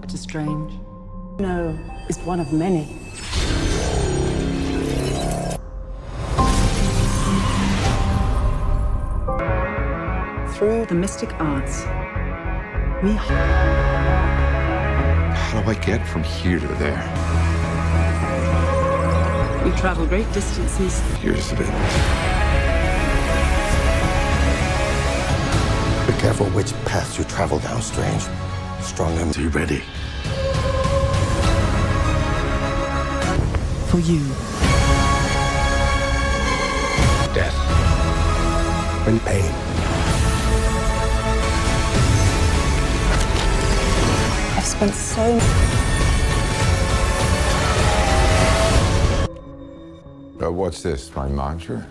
Doctor Strange? No, is one of many. Through the mystic arts, How do I get from here to there? we travel great distances. Here's the bit. Be careful which path you travel down, Strange. Strong and Are you ready? For you. Death. and pain. I've spent so What's this, my mantra?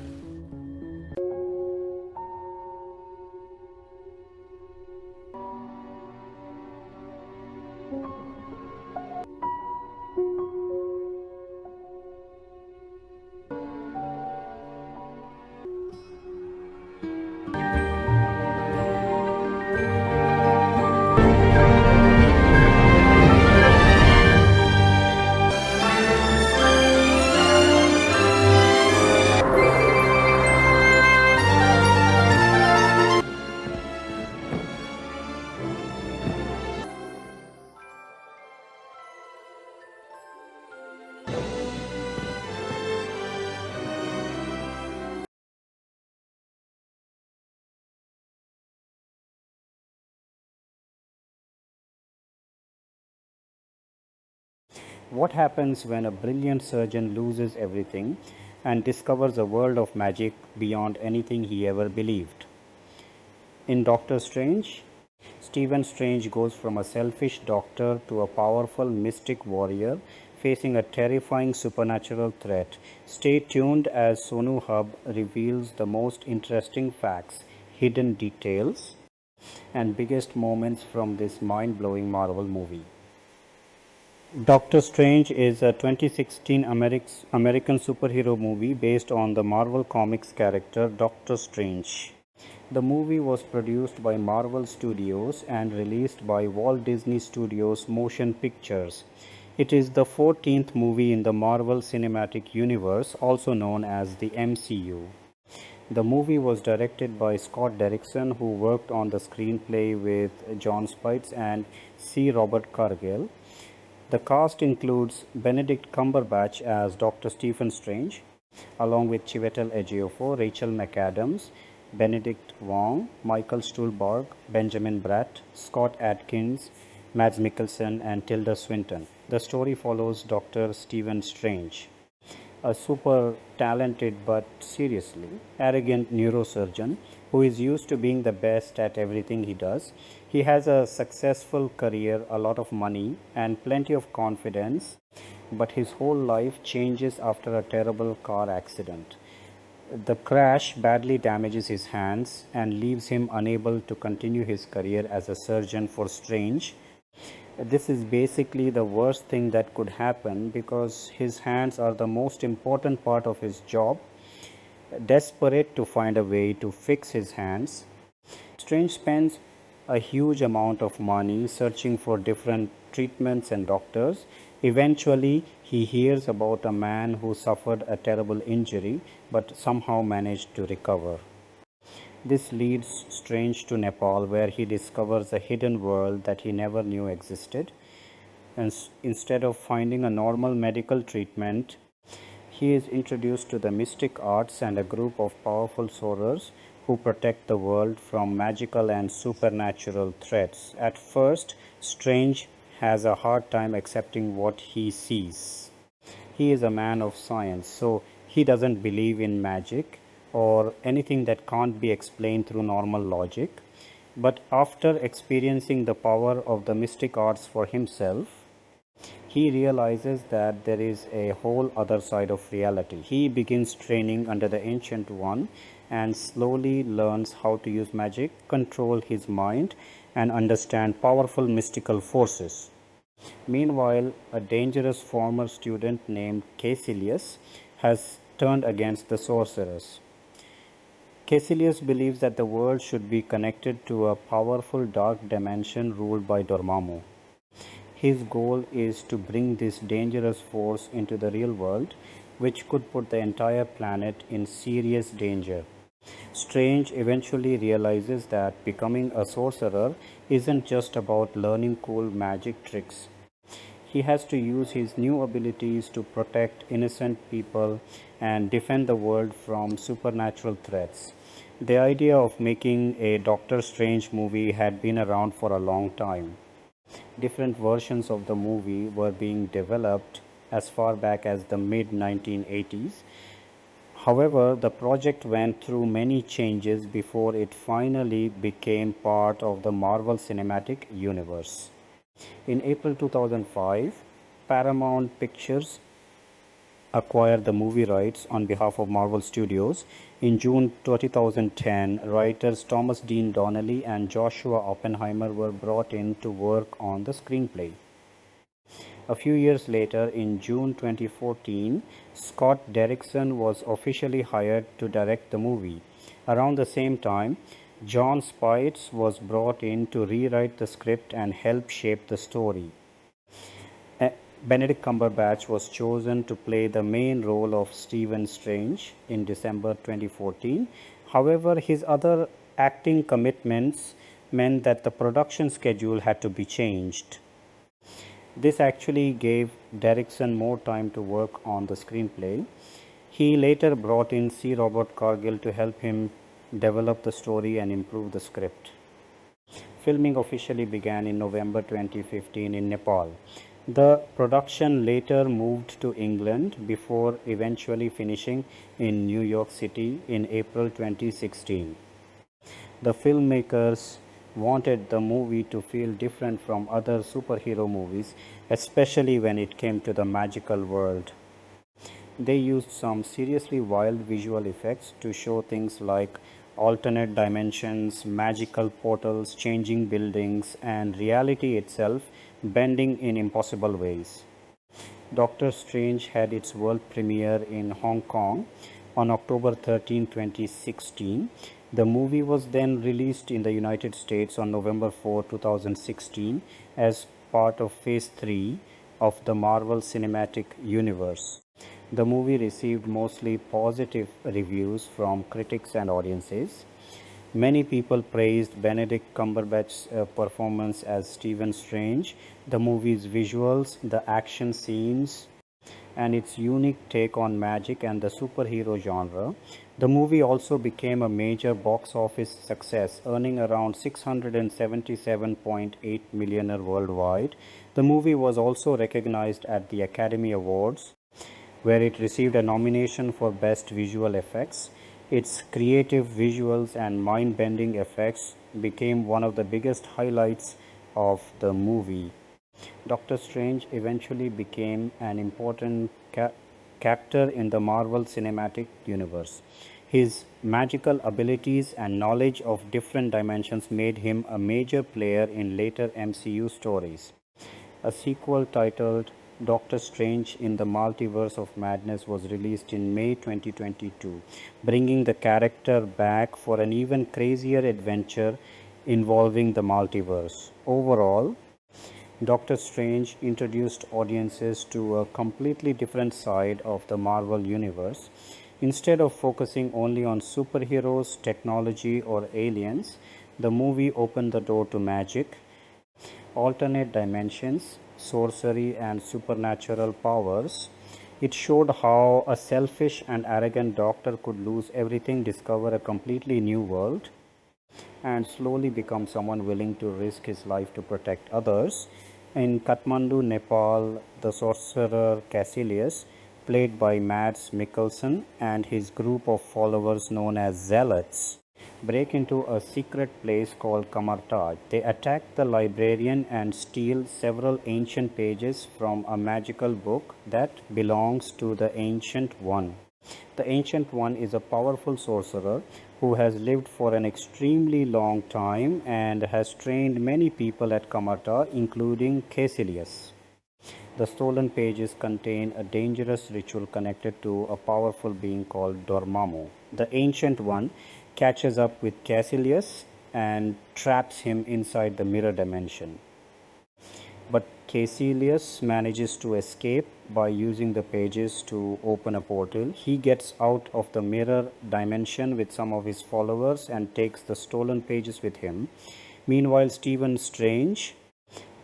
What happens when a brilliant surgeon loses everything and discovers a world of magic beyond anything he ever believed? In Doctor Strange, Stephen Strange goes from a selfish doctor to a powerful mystic warrior facing a terrifying supernatural threat. Stay tuned as SONU HUB reveals the most interesting facts, hidden details, and biggest moments from this mind-blowing Marvel movie. Doctor Strange is a 2016 American superhero movie based on the Marvel Comics character Doctor Strange. The movie was produced by Marvel Studios and released by Walt Disney Studios Motion Pictures. It is the 14th movie in the Marvel Cinematic Universe, also known as the MCU. The movie was directed by Scott Derrickson, who worked on the screenplay with John Spites and C. Robert Cargill. The cast includes Benedict Cumberbatch as Dr. Stephen Strange, along with Chiwetel Ejiofor, Rachel McAdams, Benedict Wong, Michael Stuhlbarg, Benjamin Bratt, Scott Adkins, Mads Mikkelsen, and Tilda Swinton. The story follows Dr. Stephen Strange, a super talented but seriously arrogant neurosurgeon who is used to being the best at everything he does. He has a successful career, a lot of money, and plenty of confidence, but his whole life changes after a terrible car accident. The crash badly damages his hands and leaves him unable to continue his career as a surgeon for Strange. This is basically the worst thing that could happen because his hands are the most important part of his job. Desperate to find a way to fix his hands, Strange spends a huge amount of money searching for different treatments and doctors. Eventually, he hears about a man who suffered a terrible injury but somehow managed to recover. This leads Strange to Nepal, where he discovers a hidden world that he never knew existed. And instead of finding a normal medical treatment, he is introduced to the mystic arts and a group of powerful sorcerers who protect the world from magical and supernatural threats. At first, Strange has a hard time accepting what he sees. He is a man of science, so he doesn't believe in magic or anything that can't be explained through normal logic. But after experiencing the power of the mystic arts for himself, he realizes that there is a whole other side of reality. He begins training under the Ancient One and slowly learns how to use magic, control his mind, and understand powerful mystical forces. Meanwhile, a dangerous former student named Caecilius has turned against the sorcerers. Caecilius believes that the world should be connected to a powerful dark dimension ruled by Dormammu. His goal is to bring this dangerous force into the real world, which could put the entire planet in serious danger. Strange eventually realizes that becoming a sorcerer isn't just about learning cool magic tricks. He has to use his new abilities to protect innocent people and defend the world from supernatural threats. The idea of making a Doctor Strange movie had been around for a long time. Different versions of the movie were being developed as far back as the mid 1980s. However, the project went through many changes before it finally became part of the Marvel Cinematic Universe. In April 2005, Paramount Pictures acquired the movie rights on behalf of Marvel Studios. In June 2010, writers Thomas Dean Donnelly and Joshua Oppenheimer were brought in to work on the screenplay. A few years later, in June 2014, Scott Derrickson was officially hired to direct the movie. Around the same time, John Spites was brought in to rewrite the script and help shape the story. Benedict Cumberbatch was chosen to play the main role of Stephen Strange in December 2014. However, his other acting commitments meant that the production schedule had to be changed. This actually gave Derrickson more time to work on the screenplay. He later brought in C. Robert Cargill to help him develop the story and improve the script. Filming officially began in November 2015 in Nepal. The production later moved to England before eventually finishing in New York City in April 2016. The filmmakers wanted the movie to feel different from other superhero movies, especially when it came to the magical world. They used some seriously wild visual effects to show things like alternate dimensions, magical portals, changing buildings, and reality itself bending in impossible ways. Doctor Strange had its world premiere in Hong Kong on October 13, 2016. The movie was then released in the United States on November 4, 2016 as part of Phase 3 of the Marvel Cinematic Universe. The movie received mostly positive reviews from critics and audiences. Many people praised Benedict Cumberbatch's performance as Stephen Strange, the movie's visuals, the action scenes, and its unique take on magic and the superhero genre. The movie also became a major box office success, earning around $677.8 million worldwide. The movie was also recognized at the Academy Awards, where it received a nomination for Best Visual Effects. Its creative visuals and mind-bending effects became one of the biggest highlights of the movie. Doctor Strange eventually became an important character in the Marvel Cinematic Universe. His magical abilities and knowledge of different dimensions made him a major player in later MCU stories. A sequel titled Doctor Strange in the Multiverse of Madness was released in May 2022, bringing the character back for an even crazier adventure involving the multiverse. Overall, Doctor Strange introduced audiences to a completely different side of the Marvel Universe. Instead of focusing only on superheroes, technology, or aliens, the movie opened the door to magic, alternate dimensions, sorcery, and supernatural powers. It showed how a selfish and arrogant doctor could lose everything, discover a completely new world, and slowly become someone willing to risk his life to protect others. In Kathmandu, Nepal, the sorcerer Caecilius, played by Mads Mikkelsen, and his group of followers known as Zealots, break into a secret place called Kamartaj. They attack the librarian and steal several ancient pages from a magical book that belongs to the Ancient One. The Ancient One is a powerful sorcerer who has lived for an extremely long time and has trained many people at Kamartaj, including Caecilius. The stolen pages contain a dangerous ritual connected to a powerful being called Dormammu. The Ancient One catches up with Caecilius and traps him inside the mirror dimension. But Caecilius manages to escape by using the pages to open a portal. He gets out of the mirror dimension with some of his followers and takes the stolen pages with him. Meanwhile, Stephen Strange,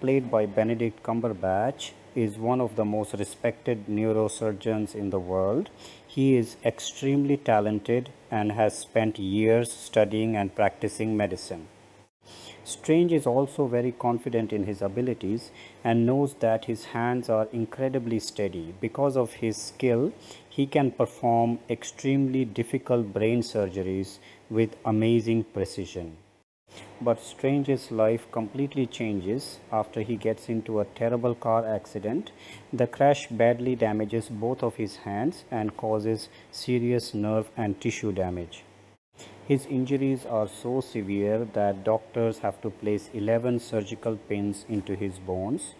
played by Benedict Cumberbatch, is one of the most respected neurosurgeons in the world. He is extremely talented and has spent years studying and practicing medicine. Strange is also very confident in his abilities and knows that his hands are incredibly steady. Because of his skill, he can perform extremely difficult brain surgeries with amazing precision. But Strange's life completely changes after he gets into a terrible car accident. The crash badly damages both of his hands and causes serious nerve and tissue damage. His injuries are so severe that doctors have to place 11 surgical pins into his bones.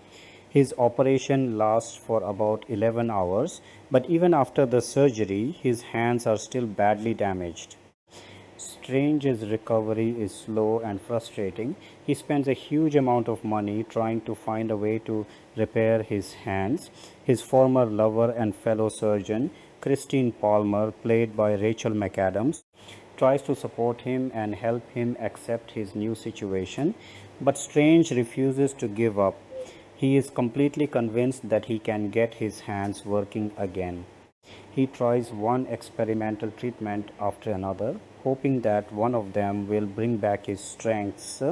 His operation lasts for about 11 hours, but even after the surgery, his hands are still badly damaged. Strange's recovery is slow and frustrating. He spends a huge amount of money trying to find a way to repair his hands. His former lover and fellow surgeon, Christine Palmer, played by Rachel McAdams, tries to support him and help him accept his new situation, but Strange refuses to give up. He is completely convinced that he can get his hands working again. He tries one experimental treatment after another, hoping that one of them will bring back his strengths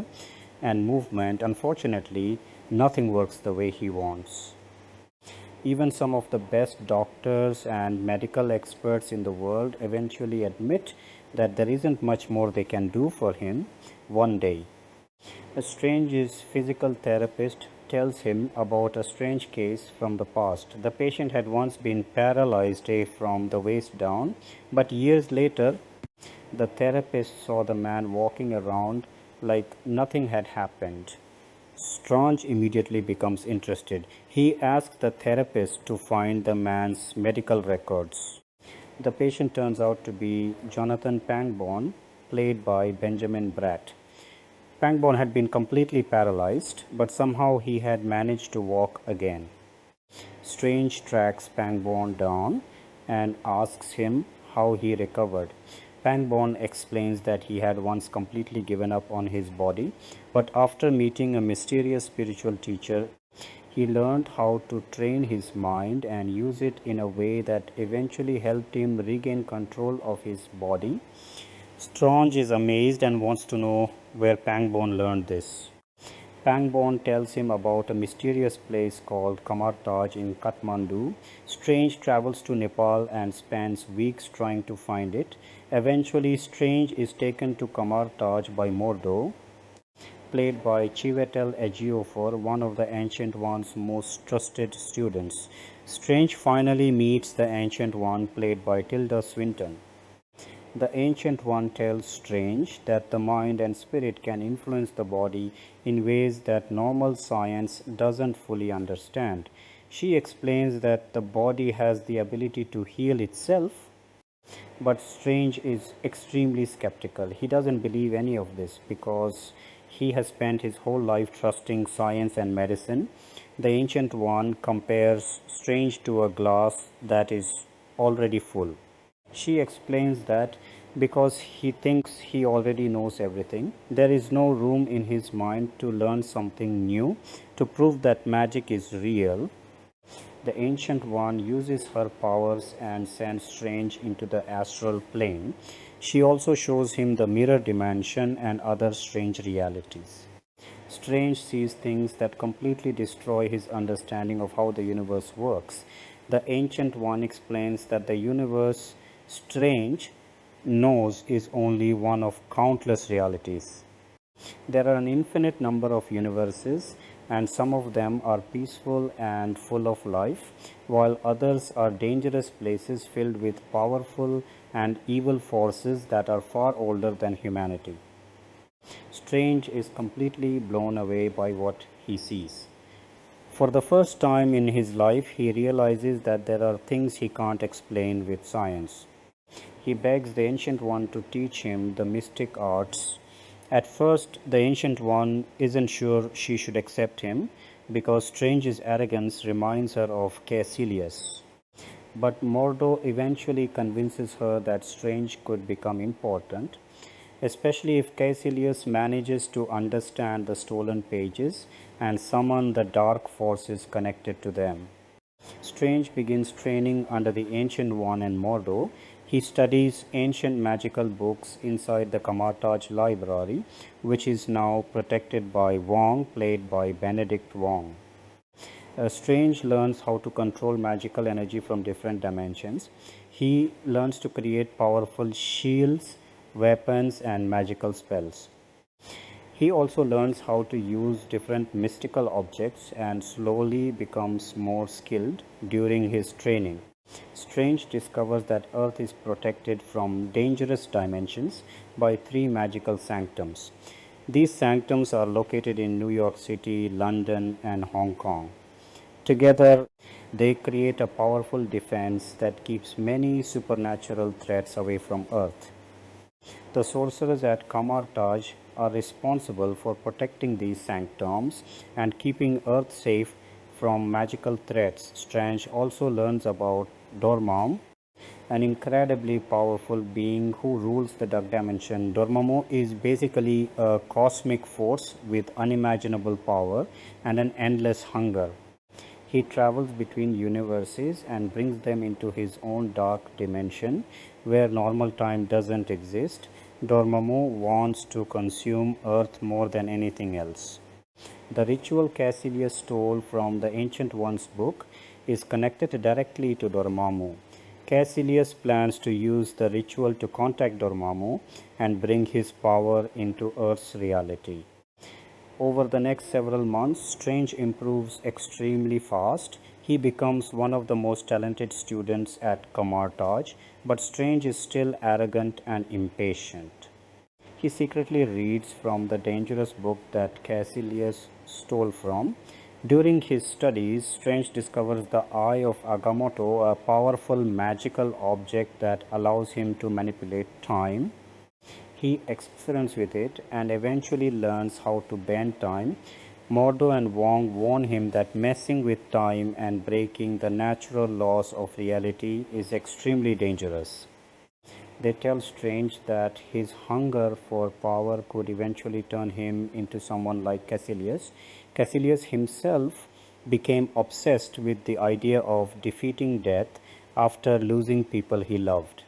and movement. Unfortunately, nothing works the way he wants. Even some of the best doctors and medical experts in the world eventually admit that there isn't much more they can do for him. One day, Strange's physical therapist tells him about a strange case from the past. The patient had once been paralyzed from the waist down, but years later, the therapist saw the man walking around like nothing had happened. Strange immediately becomes interested. He asks the therapist to find the man's medical records. The patient turns out to be Jonathan Pangborn, played by Benjamin Bratt. Pangborn had been completely paralyzed, but somehow he had managed to walk again. Strange tracks Pangborn down and asks him how he recovered. Pangborn explains that he had once completely given up on his body, but after meeting a mysterious spiritual teacher, he learned how to train his mind and use it in a way that eventually helped him regain control of his body. Strange is amazed and wants to know where Pangborn learned this. Pangborn tells him about a mysterious place called Kamartaj in Kathmandu. Strange travels to Nepal and spends weeks trying to find it. Eventually, Strange is taken to Kamartaj by Mordo, played by Chiwetel Ejiofor, one of the Ancient One's most trusted students. Strange finally meets the Ancient One, played by Tilda Swinton. The Ancient One tells Strange that the mind and spirit can influence the body in ways that normal science doesn't fully understand. She explains that the body has the ability to heal itself, but Strange is extremely skeptical. He doesn't believe any of this because he has spent his whole life trusting science and medicine. The Ancient One compares Strange to a glass that is already full. She explains that because he thinks he already knows everything, there is no room in his mind to learn something new, to prove that magic is real. The Ancient One uses her powers and sends Strange into the astral plane. She also shows him the mirror dimension and other strange realities. Strange sees things that completely destroy his understanding of how the universe works. The Ancient One explains that the universe Strange knows is only one of countless realities. There are an infinite number of universes, and some of them are peaceful and full of life, while others are dangerous places filled with powerful and evil forces that are far older than humanity. Strange is completely blown away by what he sees. For the first time in his life, he realizes that there are things he can't explain with science. He begs the Ancient One to teach him the mystic arts. At first, the Ancient One isn't sure she should accept him, because Strange's arrogance reminds her of Caecilius. But Mordo eventually convinces her that Strange could become important, especially if Caecilius manages to understand the stolen pages and summon the dark forces connected to them. Strange begins training under the Ancient One in Mordo. He studies ancient magical books inside the Kamartaj library, which is now protected by Wong, played by Benedict Wong. Strange learns how to control magical energy from different dimensions. He learns to create powerful shields, weapons, and magical spells. He also learns how to use different mystical objects and slowly becomes more skilled during his training. Strange discovers that Earth is protected from dangerous dimensions by three magical sanctums. These sanctums are located in New York City, London, and Hong Kong. Together, they create a powerful defense that keeps many supernatural threats away from Earth. The sorcerers at Kamartaj are responsible for protecting these sanctums and keeping Earth safe from magical threats. Strange also learns about Dormammu, an incredibly powerful being who rules the dark dimension. Dormammu is basically a cosmic force with unimaginable power and an endless hunger. He travels between universes and brings them into his own dark dimension where normal time doesn't exist. Dormammu wants to consume Earth more than anything else. The ritual Caecilius stole from the Ancient One's book is connected directly to Dormammu. Caecilius plans to use the ritual to contact Dormammu and bring his power into Earth's reality. Over the next several months, Strange improves extremely fast. He becomes one of the most talented students at Kamartaj, but Strange is still arrogant and impatient. He secretly reads from the dangerous book that Caecilius stole from. During his studies, Strange discovers the Eye of Agamotto, a powerful magical object that allows him to manipulate time. He experiments with it and eventually learns how to bend time. Mordo and Wong warn him that messing with time and breaking the natural laws of reality is extremely dangerous. They tell Strange that his hunger for power could eventually turn him into someone like Caecilius. Caecilius himself became obsessed with the idea of defeating death after losing people he loved.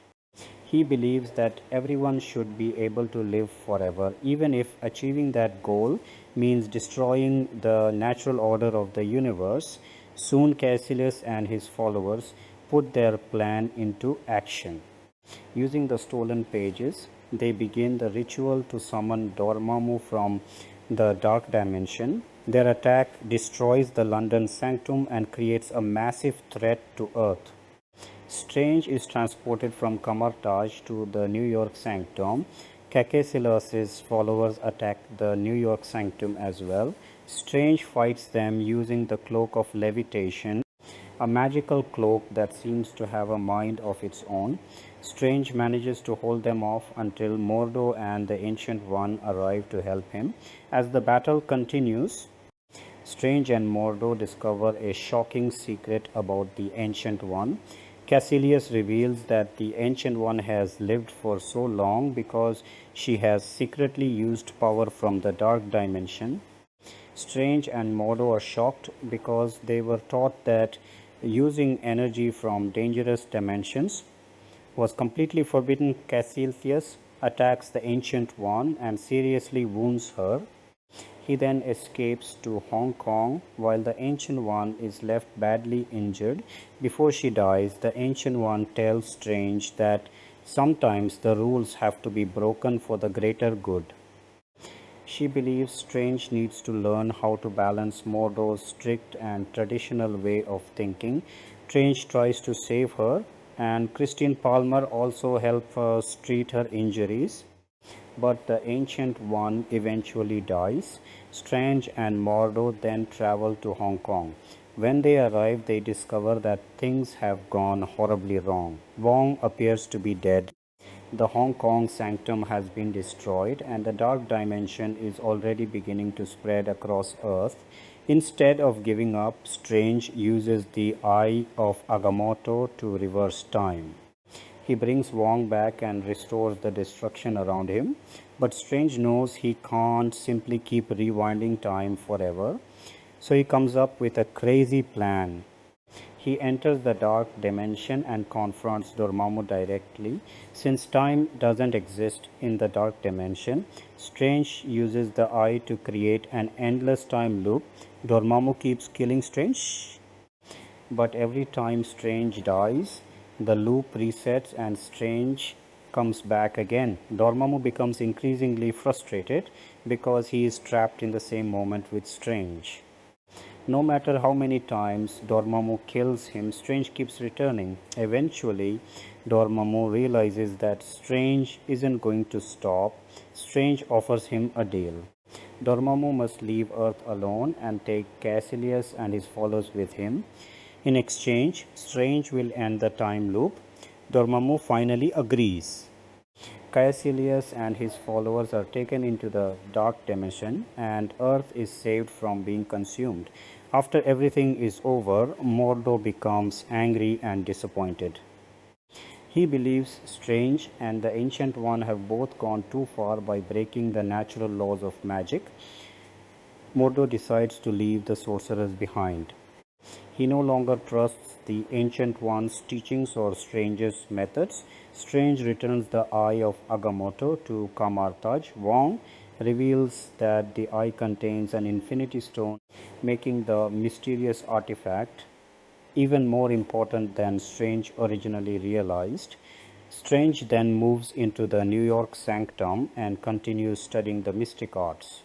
He believes that everyone should be able to live forever, even if achieving that goal means destroying the natural order of the universe. Soon Caecilius and his followers put their plan into action. Using the stolen pages, they begin the ritual to summon Dormammu from the dark dimension. Their attack destroys the London Sanctum and creates a massive threat to Earth. Strange is transported from Kamartaj to the New York Sanctum. Caecilius's followers attack the New York Sanctum as well. Strange fights them using the Cloak of Levitation, a magical cloak that seems to have a mind of its own. Strange manages to hold them off until Mordo and the Ancient One arrive to help him. As the battle continues, Strange and Mordo discover a shocking secret about the Ancient One. Caecilius reveals that the Ancient One has lived for so long because she has secretly used power from the dark dimension. Strange and Mordo are shocked because they were taught that using energy from dangerous dimensions was completely forbidden. Caecilius attacks the Ancient One and seriously wounds her. He then escapes to Hong Kong while the Ancient One is left badly injured. Before she dies, the Ancient One tells Strange that sometimes the rules have to be broken for the greater good. She believes Strange needs to learn how to balance Mordo's strict and traditional way of thinking. Strange tries to save her, and Christine Palmer also helps her treat her injuries. But the Ancient One eventually dies. Strange and Mordo then travel to Hong Kong. When they arrive, they discover that things have gone horribly wrong. Wong appears to be dead. The Hong Kong Sanctum has been destroyed, and the dark dimension is already beginning to spread across Earth. Instead of giving up, Strange uses the Eye of Agamotto to reverse time. He brings Wong back and restores the destruction around him, but Strange knows he can't simply keep rewinding time forever, so he comes up with a crazy plan. He enters the dark dimension and confronts Dormammu directly. Since time doesn't exist in the dark dimension, Strange uses the Eye to create an endless time loop. Dormammu keeps killing Strange, but every time Strange dies, the loop resets and Strange comes back again. Dormammu becomes increasingly frustrated because he is trapped in the same moment with Strange. No matter how many times Dormammu kills him, Strange keeps returning. Eventually, Dormammu realizes that Strange isn't going to stop. Strange offers him a deal. Dormammu must leave Earth alone and take Caecilius and his followers with him. In exchange, Strange will end the time loop. Dormammu finally agrees. Caecilius and his followers are taken into the dark dimension and Earth is saved from being consumed. After everything is over, Mordo becomes angry and disappointed. He believes Strange and the Ancient One have both gone too far by breaking the natural laws of magic. Mordo decides to leave the sorcerers behind. He no longer trusts the Ancient One's teachings or Strange's methods. Strange returns the Eye of Agamotto to Kamartaj. Wong reveals that the eye contains an infinity stone, making the mysterious artifact even more important than Strange originally realized. Strange then moves into the New York sanctum and continues studying the mystic arts.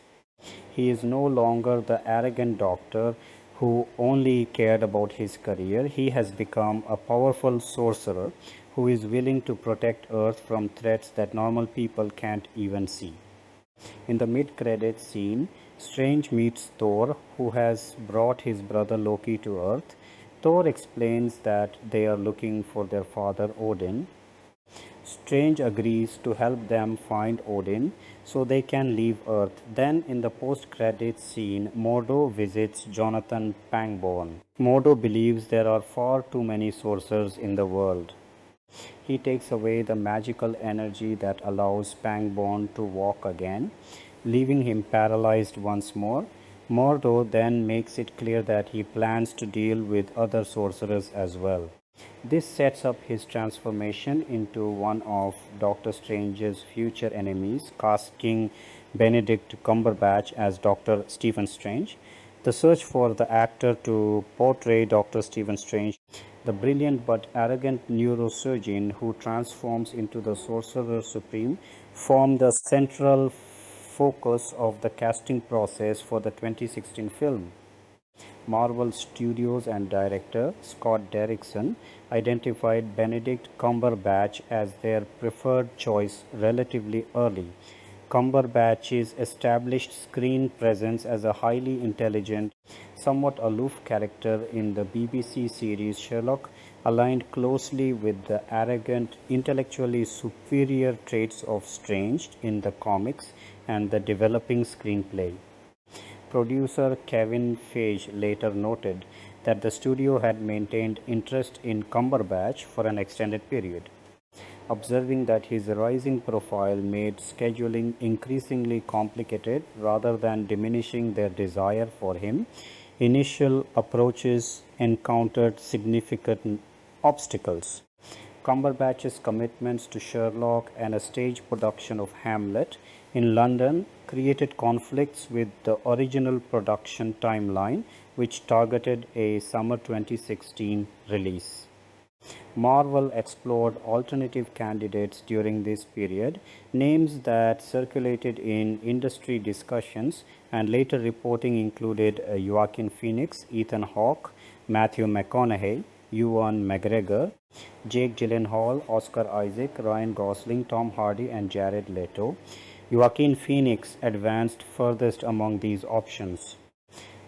He is no longer the arrogant doctor who only cared about his career. He has become a powerful sorcerer who is willing to protect Earth from threats that normal people can't even see. In the mid-credits scene, Strange meets Thor, who has brought his brother Loki to Earth. Thor explains that they are looking for their father Odin. Strange agrees to help them find Odin so they can leave Earth. Then, in the post-credits scene, Mordo visits Jonathan Pangborn. Mordo believes there are far too many sorcerers in the world. He takes away the magical energy that allows Pangborn to walk again, leaving him paralyzed once more. Mordo then makes it clear that he plans to deal with other sorcerers as well. This sets up his transformation into one of Doctor Strange's future enemies, casting Benedict Cumberbatch as Dr. Stephen Strange. The search for the actor to portray Dr. Stephen Strange, the brilliant but arrogant neurosurgeon who transforms into the Sorcerer Supreme, formed the central focus of the casting process for the 2016 film. Marvel Studios and director Scott Derrickson identified Benedict Cumberbatch as their preferred choice relatively early. Cumberbatch's established screen presence as a highly intelligent, somewhat aloof character in the BBC series Sherlock aligned closely with the arrogant, intellectually superior traits of Strange in the comics and the developing screenplay. Producer Kevin Feige later noted that the studio had maintained interest in Cumberbatch for an extended period. Observing that his rising profile made scheduling increasingly complicated rather than diminishing their desire for him, initial approaches encountered significant obstacles. Cumberbatch's commitments to Sherlock and a stage production of Hamlet in London created conflicts with the original production timeline, which targeted a summer 2016 release. Marvel explored alternative candidates during this period, names that circulated in industry discussions and later reporting included Joaquin Phoenix, Ethan Hawke, Matthew McConaughey, Ewan McGregor, Jake Gyllenhaal, Oscar Isaac, Ryan Gosling, Tom Hardy, and Jared Leto. Joaquin Phoenix advanced furthest among these options.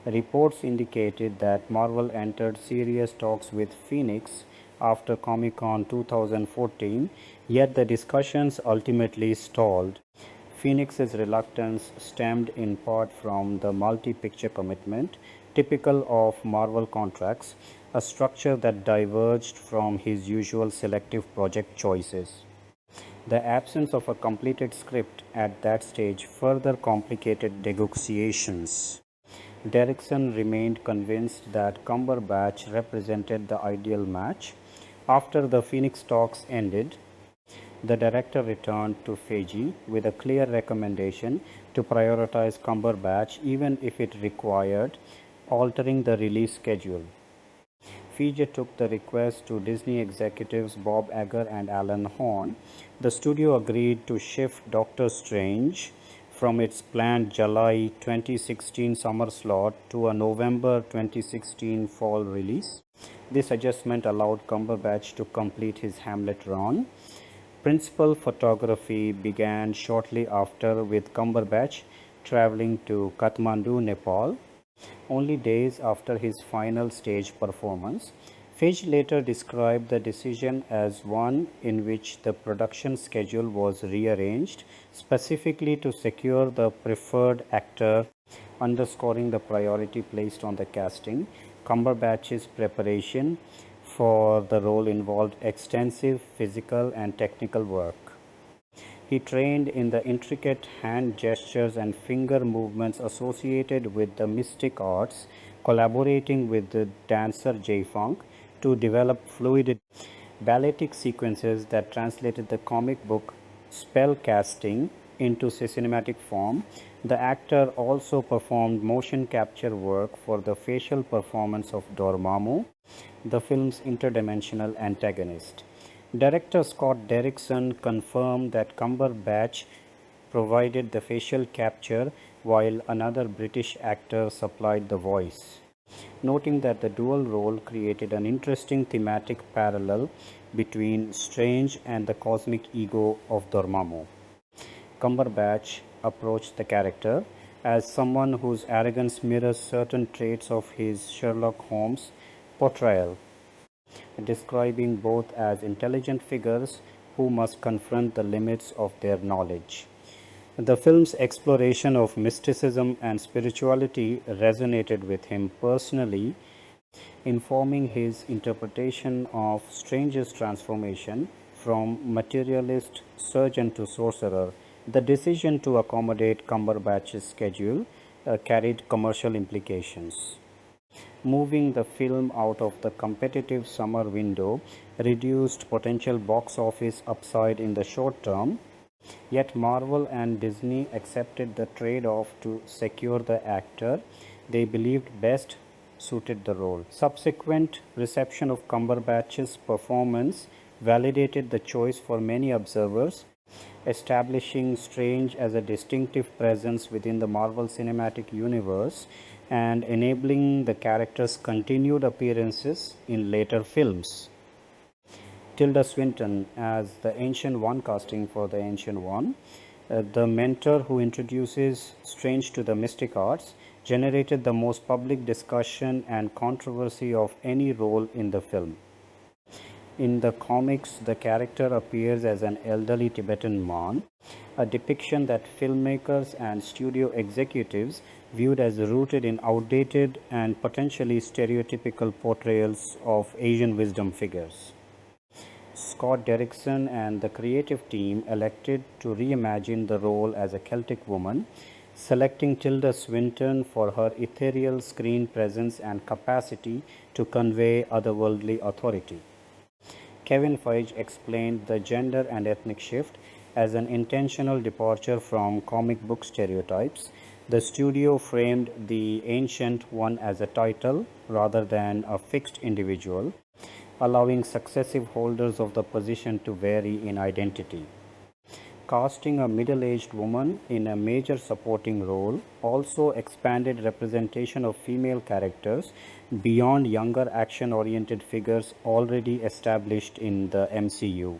Reports indicated that Marvel entered serious talks with Phoenix after Comic-Con 2014, yet the discussions ultimately stalled. Phoenix's reluctance stemmed in part from the multi-picture commitment, typical of Marvel contracts, a structure that diverged from his usual selective project choices. The absence of a completed script at that stage further complicated negotiations. Derrickson remained convinced that Cumberbatch represented the ideal match. After the Phoenix talks ended, the director returned to Feige with a clear recommendation to prioritize Cumberbatch even if it required altering the release schedule. Feige took the request to Disney executives Bob Iger and Alan Horn. The studio agreed to shift Doctor Strange from its planned July 2016 summer slot to a November 2016 fall release. This adjustment allowed Cumberbatch to complete his Hamlet run. Principal photography began shortly after, with Cumberbatch traveling to Kathmandu, Nepal, only days after his final stage performance. Feige later described the decision as one in which the production schedule was rearranged specifically to secure the preferred actor, underscoring the priority placed on the casting. Cumberbatch's preparation for the role involved extensive physical and technical work. He trained in the intricate hand gestures and finger movements associated with the mystic arts, collaborating with the dancer J Funk to develop fluid balletic sequences that translated the comic book spell casting into cinematic form. The actor also performed motion capture work for the facial performance of Dormammu, the film's interdimensional antagonist. Director Scott Derrickson confirmed that Cumberbatch provided the facial capture while another British actor supplied the voice, noting that the dual role created an interesting thematic parallel between Strange and the cosmic ego of Dormammu. Cumberbatch approached the character as someone whose arrogance mirrors certain traits of his Sherlock Holmes portrayal, describing both as intelligent figures who must confront the limits of their knowledge. The film's exploration of mysticism and spirituality resonated with him personally, informing his interpretation of Strange's transformation from materialist surgeon to sorcerer. The decision to accommodate Cumberbatch's schedule carried commercial implications. Moving the film out of the competitive summer window reduced potential box office upside in the short term, yet Marvel and Disney accepted the trade-off to secure the actor they believed best suited the role. Subsequent reception of Cumberbatch's performance validated the choice for many observers, establishing Strange as a distinctive presence within the Marvel Cinematic Universe and enabling the character's continued appearances in later films. Tilda Swinton as the Ancient One casting for the Ancient One, the mentor who introduces Strange to the mystic arts, generated the most public discussion and controversy of any role in the film. In the comics, the character appears as an elderly Tibetan monk, a depiction that filmmakers and studio executives viewed as rooted in outdated and potentially stereotypical portrayals of Asian wisdom figures. Scott Derrickson and the creative team elected to reimagine the role as a Celtic woman, selecting Tilda Swinton for her ethereal screen presence and capacity to convey otherworldly authority. Kevin Feige explained the gender and ethnic shift as an intentional departure from comic book stereotypes. The studio framed the Ancient One as a title rather than a fixed individual, allowing successive holders of the position to vary in identity. Casting a middle-aged woman in a major supporting role also expanded representation of female characters beyond younger action-oriented figures already established in the MCU.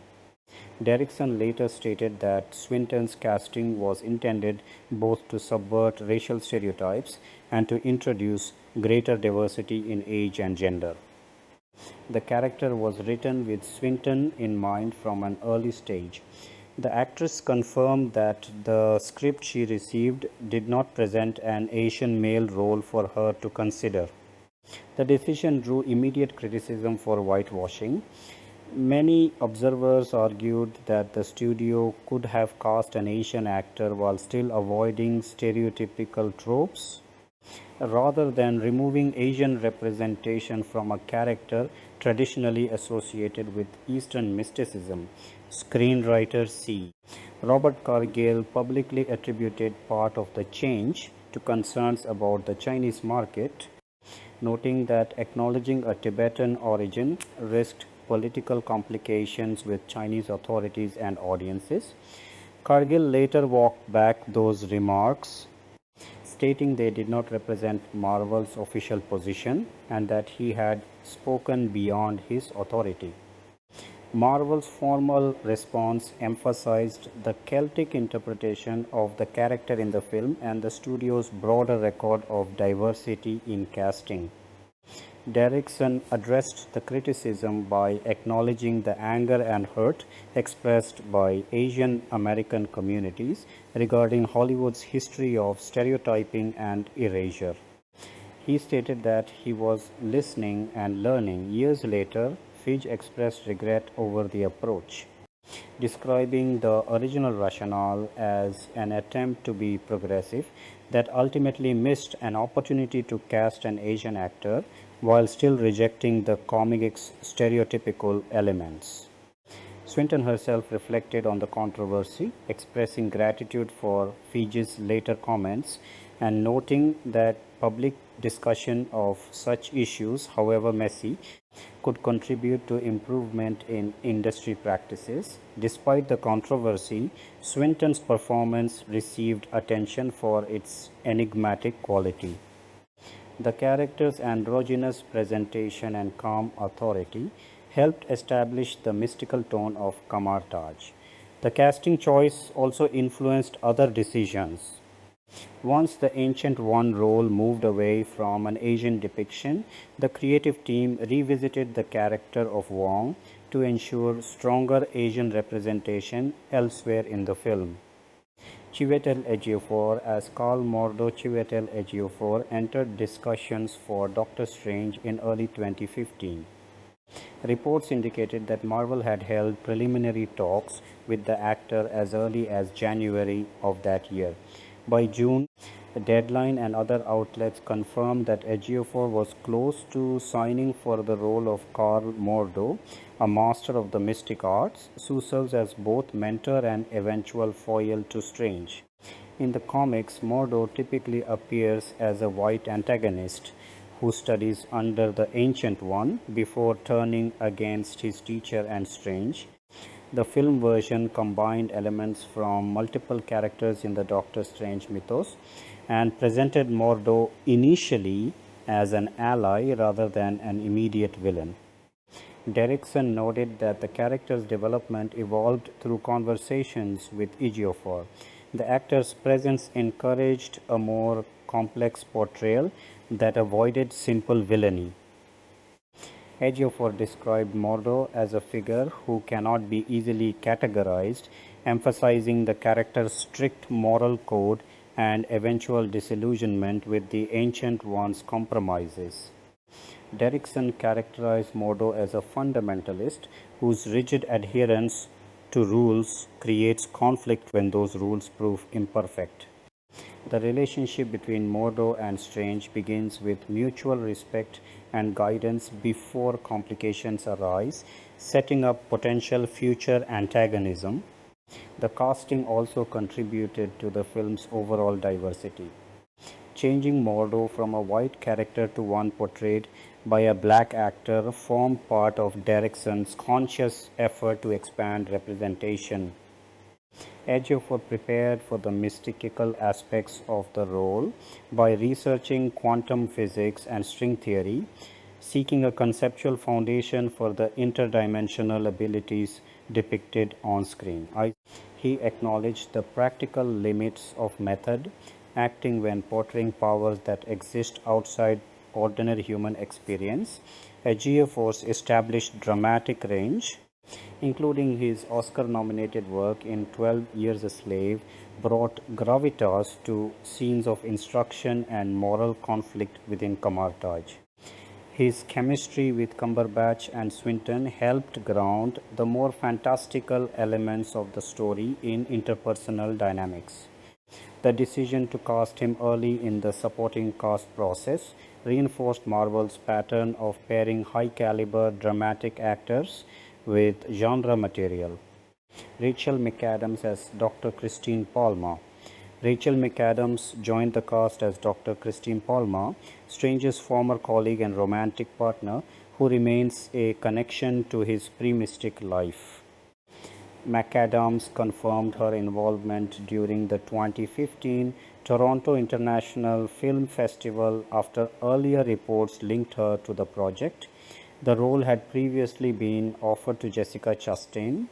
Derrickson later stated that Swinton's casting was intended both to subvert racial stereotypes and to introduce greater diversity in age and gender. The character was written with Swinton in mind from an early stage. The actress confirmed that the script she received did not present an Asian male role for her to consider. The decision drew immediate criticism for whitewashing. Many observers argued that the studio could have cast an Asian actor while still avoiding stereotypical tropes, rather than removing Asian representation from a character traditionally associated with Eastern mysticism. Screenwriter C. Robert Cargill publicly attributed part of the change to concerns about the Chinese market, noting that acknowledging a Tibetan origin risked political complications with Chinese authorities and audiences. Cargill later walked back those remarks, stating they did not represent Marvel's official position and that he had spoken beyond his authority. Marvel's formal response emphasized the Celtic interpretation of the character in the film and the studio's broader record of diversity in casting. Derrickson addressed the criticism by acknowledging the anger and hurt expressed by Asian American communities regarding Hollywood's history of stereotyping and erasure. He stated that he was listening and learning. Years later, Fidge expressed regret over the approach, describing the original rationale as an attempt to be progressive that ultimately missed an opportunity to cast an Asian actor while still rejecting the comic's stereotypical elements. Swinton herself reflected on the controversy, expressing gratitude for Fidge's later comments and noting that public discussion of such issues, however messy, could contribute to improvement in industry practices. Despite the controversy, Swinton's performance received attention for its enigmatic quality. The character's androgynous presentation and calm authority helped establish the mystical tone of Kamartaj. The casting choice also influenced other decisions. Once the Ancient One role moved away from an Asian depiction, the creative team revisited the character of Wong to ensure stronger Asian representation elsewhere in the film. Chiwetel Ejiofor as Carl Mordo Chiwetel Ejiofor entered discussions for Doctor Strange in early 2015. Reports indicated that Marvel had held preliminary talks with the actor as early as January of that year. By June, Deadline and other outlets confirmed that Ejiofor was close to signing for the role of Carl Mordo, a master of the mystic arts, who serves as both mentor and eventual foil to Strange. In the comics, Mordo typically appears as a white antagonist who studies under the Ancient One before turning against his teacher and Strange. The film version combined elements from multiple characters in the Doctor Strange mythos and presented Mordo initially as an ally rather than an immediate villain. Derrickson noted that the character's development evolved through conversations with Ejiofor. The actor's presence encouraged a more complex portrayal that avoided simple villainy. Ejiofor described Mordo as a figure who cannot be easily categorized, emphasizing the character's strict moral code and eventual disillusionment with the Ancient One's compromises. Derrickson characterized Mordo as a fundamentalist whose rigid adherence to rules creates conflict when those rules prove imperfect. The relationship between Mordo and Strange begins with mutual respect and guidance before complications arise, setting up potential future antagonism. The casting also contributed to the film's overall diversity. Changing Mordo from a white character to one portrayed by a black actor formed part of Derrickson's conscious effort to expand representation. Ejiofor prepared for the mystical aspects of the role by researching quantum physics and string theory, seeking a conceptual foundation for the interdimensional abilities depicted on screen. He acknowledged the practical limits of method acting when portraying powers that exist outside ordinary human experience. Ejiofor's established dramatic range including his Oscar-nominated work in 12 Years a Slave, brought gravitas to scenes of instruction and moral conflict within Kamartaj. His chemistry with Cumberbatch and Swinton helped ground the more fantastical elements of the story in interpersonal dynamics. The decision to cast him early in the supporting cast process reinforced Marvel's pattern of pairing high-caliber dramatic actors with genre material. Rachel McAdams as Dr. Christine Palmer. Rachel McAdams joined the cast as Dr. Christine Palmer, Strange's former colleague and romantic partner, who remains a connection to his pre-mystic life. McAdams confirmed her involvement during the 2015 Toronto International Film Festival after earlier reports linked her to the project. The role had previously been offered to Jessica Chastain.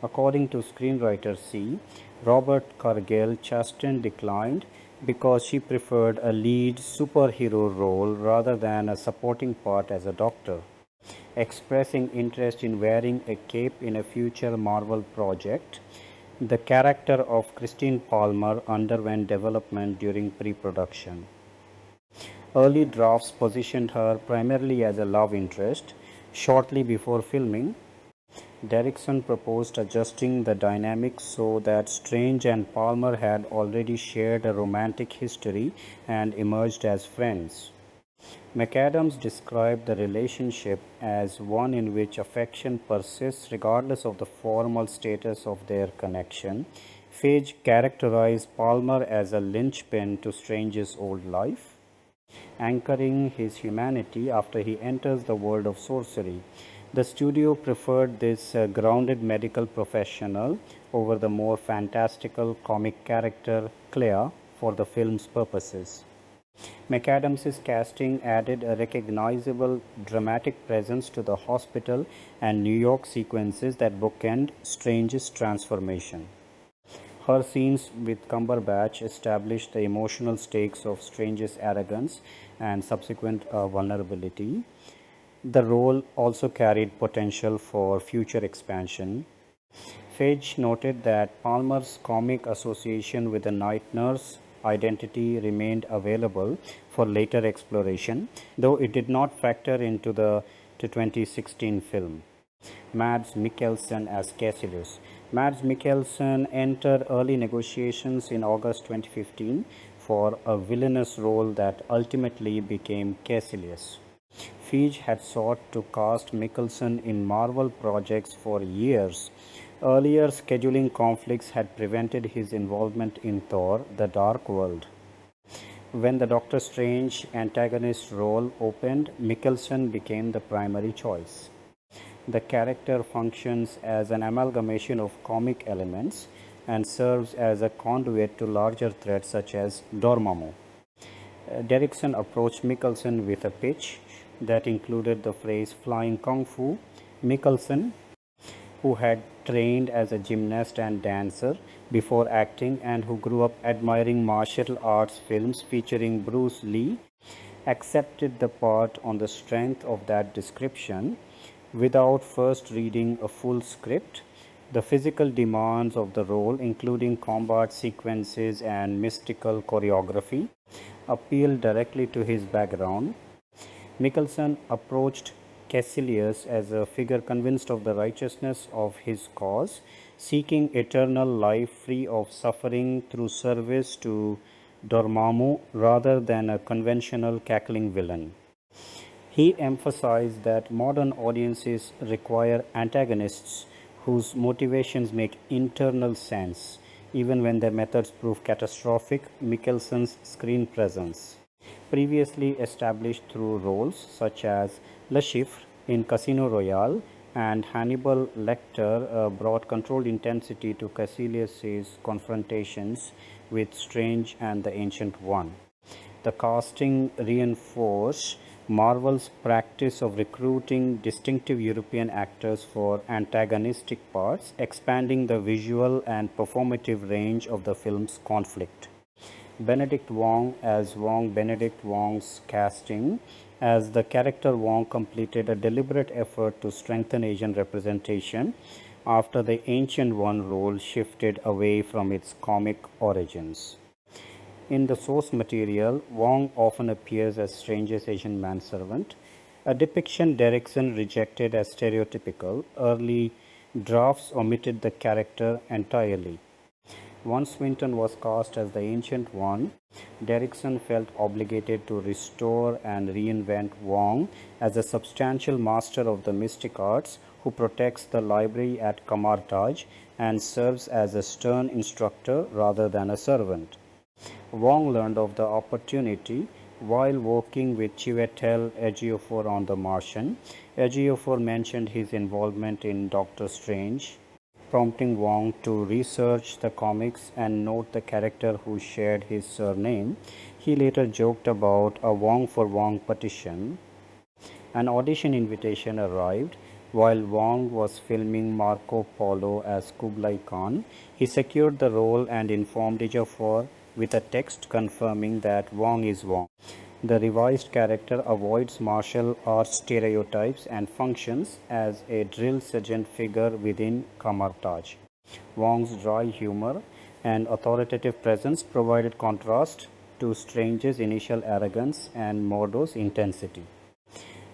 According to screenwriter C. Robert Cargill, Chastain declined because she preferred a lead superhero role rather than a supporting part as a doctor. Expressing interest in wearing a cape in a future Marvel project, the character of Christine Palmer underwent development during pre-production. Early drafts positioned her primarily as a love interest. Shortly before filming, Derrickson proposed adjusting the dynamics so that Strange and Palmer had already shared a romantic history and emerged as friends. McAdams described the relationship as one in which affection persists regardless of the formal status of their connection. Feige characterized Palmer as a linchpin to Strange's old life, anchoring his humanity after he enters the world of sorcery. The studio preferred this grounded medical professional over the more fantastical comic character Clea for the film's purposes. McAdams' casting added a recognizable dramatic presence to the hospital and New York sequences that bookend Strange's transformation. Her scenes with Cumberbatch established the emotional stakes of Strange's arrogance and subsequent vulnerability. The role also carried potential for future expansion. Feige noted that Palmer's comic association with the night nurse identity remained available for later exploration, though it did not factor into the 2016 film. Mads Mikkelsen as Caecilius. Mads Mikkelsen entered early negotiations in August 2015 for a villainous role that ultimately became Caecilius. Feige had sought to cast Mikkelsen in Marvel projects for years. Earlier scheduling conflicts had prevented his involvement in Thor: The Dark World. When the Doctor Strange antagonist role opened, Mikkelsen became the primary choice. The character functions as an amalgamation of comic elements and serves as a conduit to larger threats such as Dormammu. Derrickson approached Mikkelsen with a pitch that included the phrase flying kung fu. Mikkelsen, who had trained as a gymnast and dancer before acting and who grew up admiring martial arts films featuring Bruce Lee, accepted the part on the strength of that description without first reading a full script. The physical demands of the role, including combat sequences and mystical choreography, appealed directly to his background. Mikkelsen approached Caecilius as a figure convinced of the righteousness of his cause, seeking eternal life free of suffering through service to Dormammu rather than a conventional cackling villain. He emphasized that modern audiences require antagonists whose motivations make internal sense, even when their methods prove catastrophic. Mikkelsen's screen presence, previously established through roles such as Le Chiffre in Casino Royale and Hannibal Lecter, brought controlled intensity to Caecilius's confrontations with Strange and the Ancient One. The casting reinforced Marvel's practice of recruiting distinctive European actors for antagonistic parts, expanding the visual and performative range of the film's conflict. Benedict Wong as Wong. Benedict Wong's casting as the character Wong completed a deliberate effort to strengthen Asian representation after the Ancient One role shifted away from its comic origins. In the source material, Wong often appears as Strange's Asian manservant, a depiction Derrickson rejected as stereotypical. Early drafts omitted the character entirely. Once Swinton was cast as the Ancient One, Derrickson felt obligated to restore and reinvent Wong as a substantial master of the mystic arts who protects the library at Kamartaj and serves as a stern instructor rather than a servant. Wong learned of the opportunity while working with Chiwetel Ejiofor on The Martian. Ejiofor mentioned his involvement in Doctor Strange, prompting Wong to research the comics and note the character who shared his surname. He later joked about a Wong for Wong petition. An audition invitation arrived while Wong was filming Marco Polo as Kublai Khan. He secured the role and informed Ejiofor with a text confirming that Wong is Wong. The revised character avoids martial arts stereotypes and functions as a drill sergeant figure within Kamartaj. Wong's dry humor and authoritative presence provided contrast to Strange's initial arrogance and Mordo's intensity.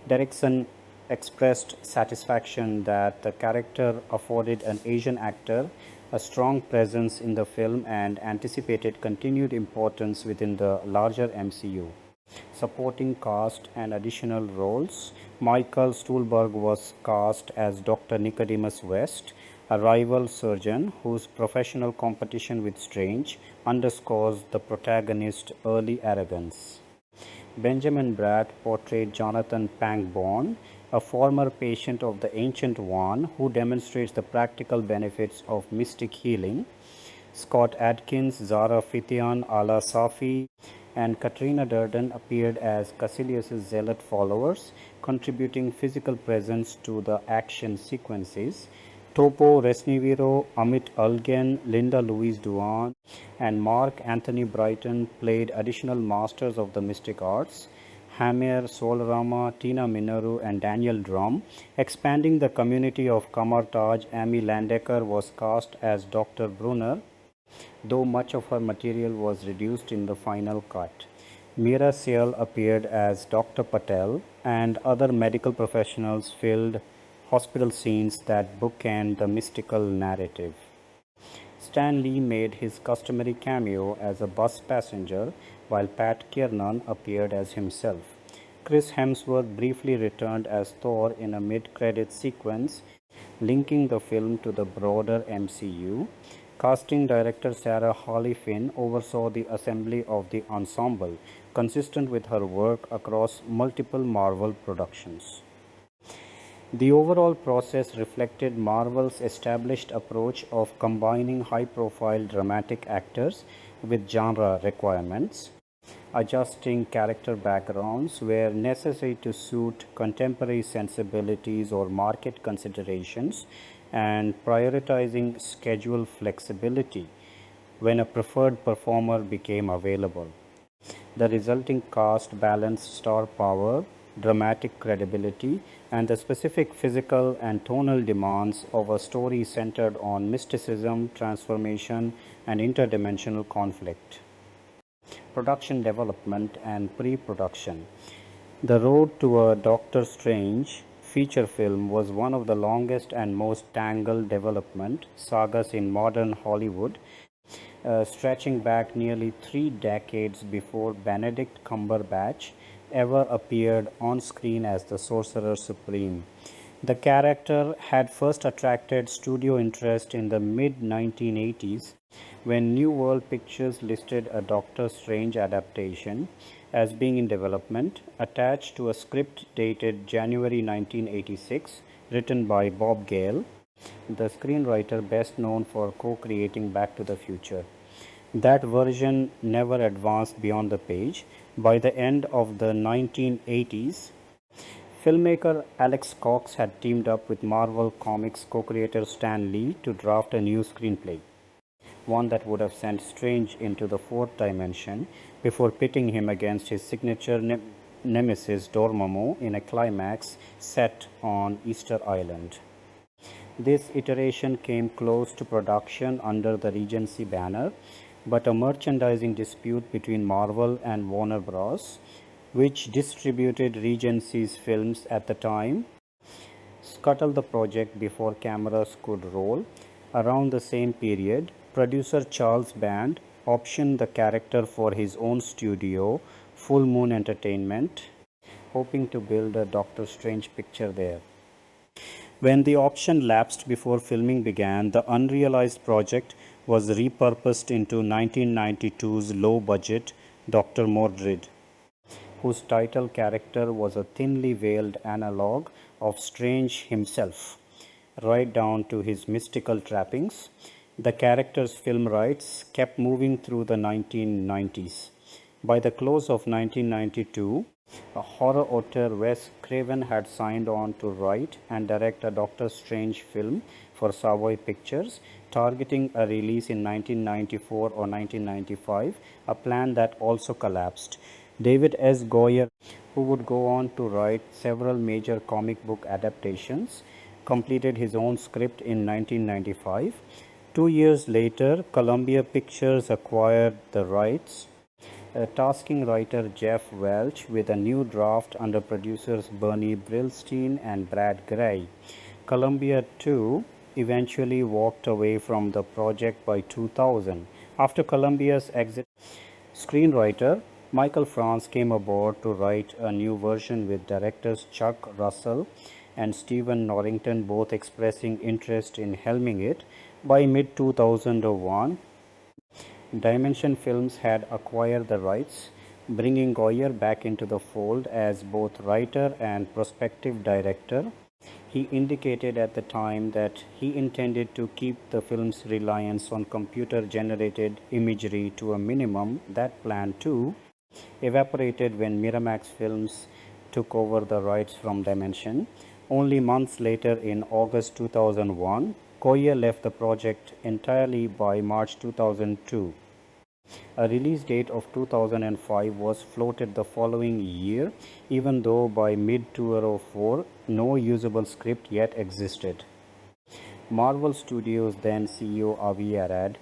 Derrickson expressed satisfaction that the character afforded an Asian actor a strong presence in the film and anticipated continued importance within the larger MCU. Supporting cast and additional roles, Michael Stuhlbarg was cast as Dr. Nicodemus West, a rival surgeon whose professional competition with Strange underscores the protagonist's early arrogance. Benjamin Bratt portrayed Jonathan Pangborn, a former patient of the Ancient One who demonstrates the practical benefits of mystic healing. Scott Adkins, Zara Fitian, Ala Safi, and Katrina Durden appeared as Cassilius's zealot followers, contributing physical presence to the action sequences. Topo Resniviro, Amit Algen, Linda Louise Duan, and Mark Anthony Brighton played additional masters of the mystic arts. Hamir Solarama, Tina Minoru, and Daniel Drum. Expanding the community of Kamartaj, Amy Landecker was cast as Dr. Brunner, though much of her material was reduced in the final cut. Meera Syal appeared as Dr. Patel, and other medical professionals filled hospital scenes that bookend the mystical narrative. Stan Lee made his customary cameo as a bus passenger, while Pat Kiernan appeared as himself. Chris Hemsworth briefly returned as Thor in a mid-credits sequence, linking the film to the broader MCU. Casting director Sarah Holly Finn oversaw the assembly of the ensemble, consistent with her work across multiple Marvel productions. The overall process reflected Marvel's established approach of combining high-profile dramatic actors with genre requirements, adjusting character backgrounds where necessary to suit contemporary sensibilities or market considerations, and prioritizing schedule flexibility when a preferred performer became available. The resulting cast balanced star power, dramatic credibility, and the specific physical and tonal demands of a story centered on mysticism, transformation, and interdimensional conflict. Production development and pre-production. The road to a Doctor Strange feature film was one of the longest and most tangled development sagas in modern Hollywood, stretching back nearly 3 decades before Benedict Cumberbatch ever appeared on screen as the Sorcerer Supreme. The character had first attracted studio interest in the mid-1980s when New World Pictures listed a Doctor Strange adaptation as being in development, attached to a script dated January 1986, written by Bob Gale, the screenwriter best known for co-creating Back to the Future. That version never advanced beyond the page. By the end of the 1980s, filmmaker Alex Cox had teamed up with Marvel Comics co-creator Stan Lee to draft a new screenplay, one that would have sent Strange into the fourth dimension before pitting him against his signature nemesis Dormammu in a climax set on Easter Island. This iteration came close to production under the Regency banner, but a merchandising dispute between Marvel and Warner Bros., which distributed Regency's films at the time, scuttled the project before cameras could roll. Around the same period, producer Charles Band optioned the character for his own studio, Full Moon Entertainment, hoping to build a Doctor Strange picture there. When the option lapsed before filming began, the unrealized project was repurposed into 1992's low-budget Dr. Mordrid, whose title character was a thinly veiled analog of Strange himself, right down to his mystical trappings. The character's film rights kept moving through the 1990s. By the close of 1992, a horror author Wes Craven had signed on to write and direct a Doctor Strange film for Savoy Pictures, targeting a release in 1994 or 1995, a plan that also collapsed. David S. Goyer, who would go on to write several major comic book adaptations, completed his own script in 1995. 2 years later, Columbia Pictures acquired the rights, tasking writer Jeff Welch with a new draft under producers Bernie Brillstein and Brad Gray. Columbia, too, eventually walked away from the project by 2000. After Columbia's exit, screenwriter Michael France came aboard to write a new version with directors Chuck Russell and Stephen Norrington both expressing interest in helming it. By mid-2001, Dimension Films had acquired the rights, bringing Goyer back into the fold as both writer and prospective director. He indicated at the time that he intended to keep the film's reliance on computer-generated imagery to a minimum. That plan, too, evaporated when Miramax Films took over the rights from Dimension. Only months later, in August 2001, Goyer left the project entirely by March 2002. A release date of 2005 was floated the following year, even though by mid-2004 no usable script yet existed. Marvel Studios then CEO Avi Arad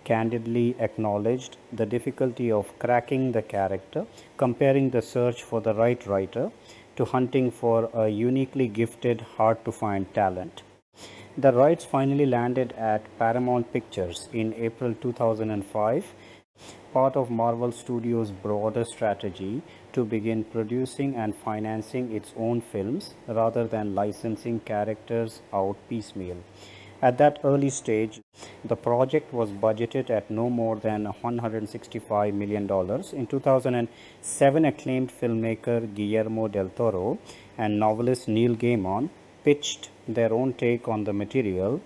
candidly acknowledged the difficulty of cracking the character, comparing the search for the right writer to hunting for a uniquely gifted, hard-to-find talent. The rights finally landed at Paramount Pictures in April 2005, part of Marvel Studios' broader strategy to begin producing and financing its own films rather than licensing characters out piecemeal. At that early stage, the project was budgeted at no more than $165 million. In 2007, acclaimed filmmaker Guillermo del Toro and novelist Neil Gaiman pitched their own take on the material,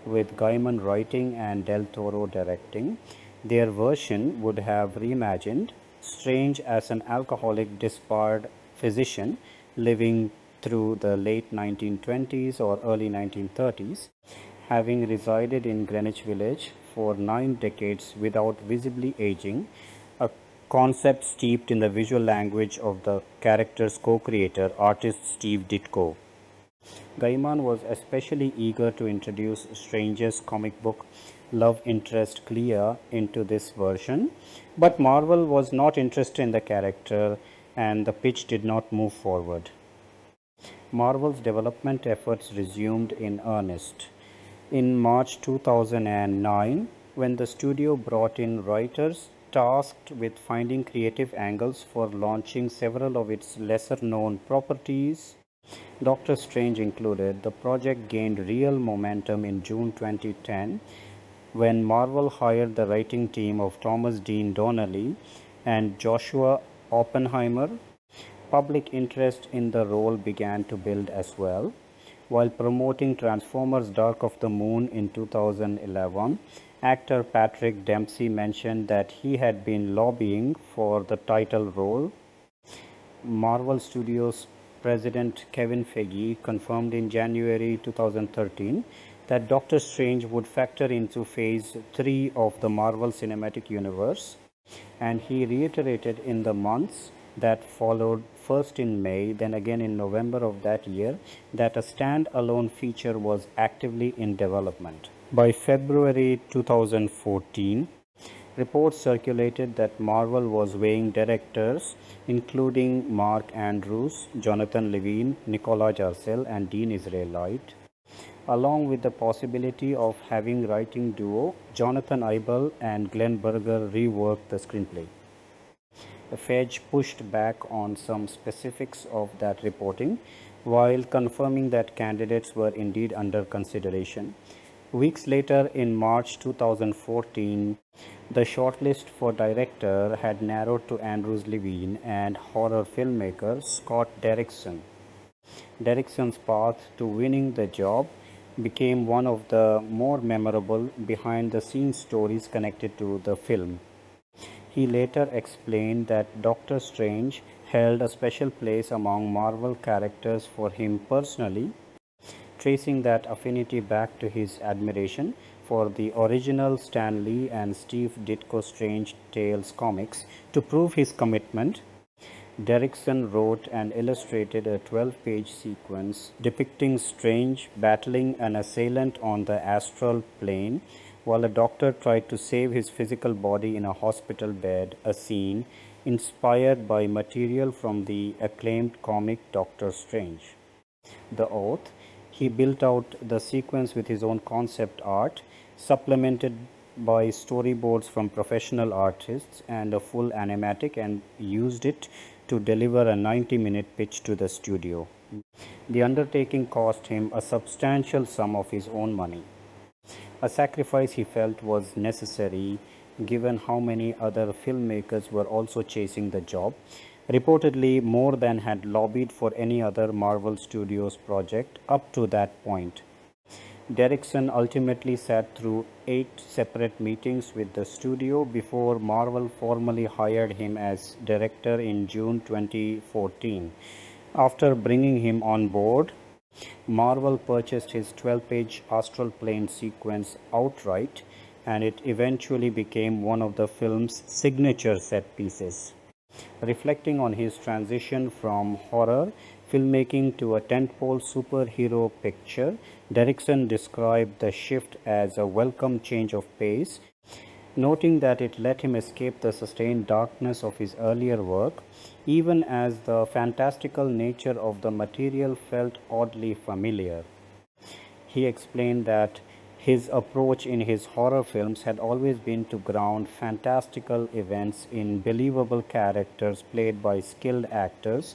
with Gaiman writing and del Toro directing. Their version would have reimagined Strange as an alcoholic disbarred physician living through the late 1920s or early 1930s, having resided in Greenwich Village for 9 decades without visibly aging, a concept steeped in the visual language of the character's co-creator, artist Steve Ditko. Gaiman was especially eager to introduce Strange's comic book love interest Clea into this version, but Marvel was not interested in the character and the pitch did not move forward. Marvel's development efforts resumed in earnest. In March 2009, when the studio brought in writers tasked with finding creative angles for launching several of its lesser-known properties, Doctor Strange included, the project gained real momentum in June 2010 when Marvel hired the writing team of Thomas Dean Donnelly and Joshua Oppenheimer. Public interest in the role began to build as well. While promoting Transformers Dark of the Moon in 2011, actor Patrick Dempsey mentioned that he had been lobbying for the title role. Marvel Studios President Kevin Feige confirmed in January 2013 that Doctor Strange would factor into Phase 3 of the Marvel Cinematic Universe, and he reiterated in the months that followed, first in May, then again in November of that year, that a stand-alone feature was actively in development. By February 2014, reports circulated that Marvel was weighing directors including Mark Andrews, Jonathan Levine, Nicola Jarcel, and Dean Israelite, along with the possibility of having writing duo Jonathan Ibel and Glenn Berger rework the screenplay. The Fedge pushed back on some specifics of that reporting, while confirming that candidates were indeed under consideration. Weeks later, in March 2014, the shortlist for director had narrowed to Andrews Levine and horror filmmaker Scott Derrickson. Derrickson's path to winning the job became one of the more memorable behind-the-scenes stories connected to the film. He later explained that Doctor Strange held a special place among Marvel characters for him personally, tracing that affinity back to his admiration for the original Stan Lee and Steve Ditko Strange Tales comics. To prove his commitment, Derrickson wrote and illustrated a 12-page sequence depicting Strange battling an assailant on the astral plane while a doctor tried to save his physical body in a hospital bed, a scene inspired by material from the acclaimed comic Doctor Strange. The Oath. He built out the sequence with his own concept art, supplemented by storyboards from professional artists and a full animatic, and used it to deliver a 90-minute pitch to the studio. The undertaking cost him a substantial sum of his own money, a sacrifice he felt was necessary given how many other filmmakers were also chasing the job, reportedly more than had lobbied for any other Marvel Studios project up to that point. Derrickson ultimately sat through 8 separate meetings with the studio before Marvel formally hired him as director in June 2014. After bringing him on board, Marvel purchased his 12-page astral plane sequence outright, and it eventually became one of the film's signature set pieces. Reflecting on his transition from horror filmmaking to a tentpole superhero picture, Derrickson described the shift as a welcome change of pace, noting that it let him escape the sustained darkness of his earlier work, even as the fantastical nature of the material felt oddly familiar. He explained that his approach in his horror films had always been to ground fantastical events in believable characters played by skilled actors,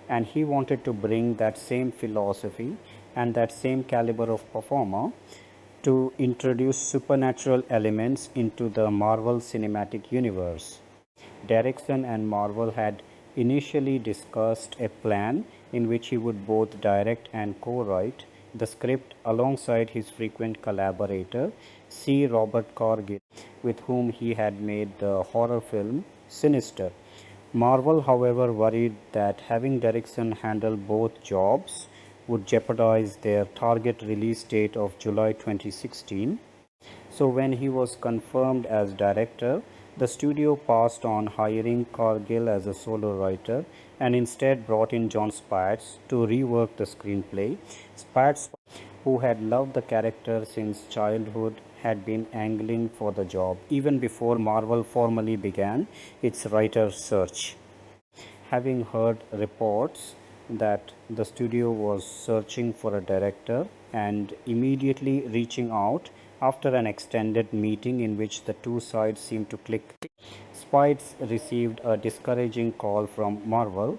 and he wanted to bring that same philosophy and that same caliber of performer to introduce supernatural elements into the Marvel Cinematic Universe. Derrickson and Marvel had initially discussed a plan in which he would both direct and co-write the script alongside his frequent collaborator, C. Robert Cargill, with whom he had made the horror film Sinister. Marvel, however, worried that having Derrickson handle both jobs would jeopardize their target release date of July 2016. So when he was confirmed as director, the studio passed on hiring Cargill as a solo writer and instead brought in John Spaihts to rework the screenplay. Spaihts, who had loved the character since childhood, had been angling for the job even before Marvel formally began its writer search. Having heard reports that the studio was searching for a director and immediately reaching out after an extended meeting in which the two sides seemed to click, Spaihts received a discouraging call from Marvel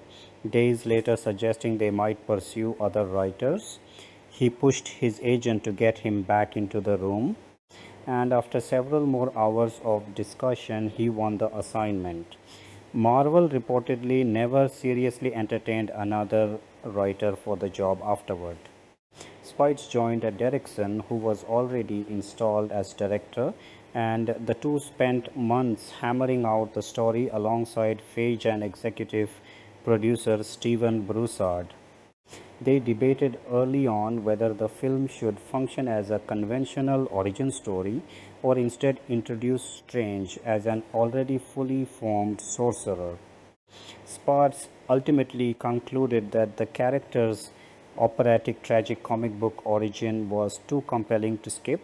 days later suggesting they might pursue other writers. He pushed his agent to get him back into the room, and after several more hours of discussion, he won the assignment. Marvel reportedly never seriously entertained another writer for the job afterward. Spaihts joined Derrickson, who was already installed as director, and the two spent months hammering out the story alongside Feige and executive producer Steven Broussard. They debated early on whether the film should function as a conventional origin story or instead introduce Strange as an already fully formed sorcerer. Sparks ultimately concluded that the character's operatic tragic comic book origin was too compelling to skip,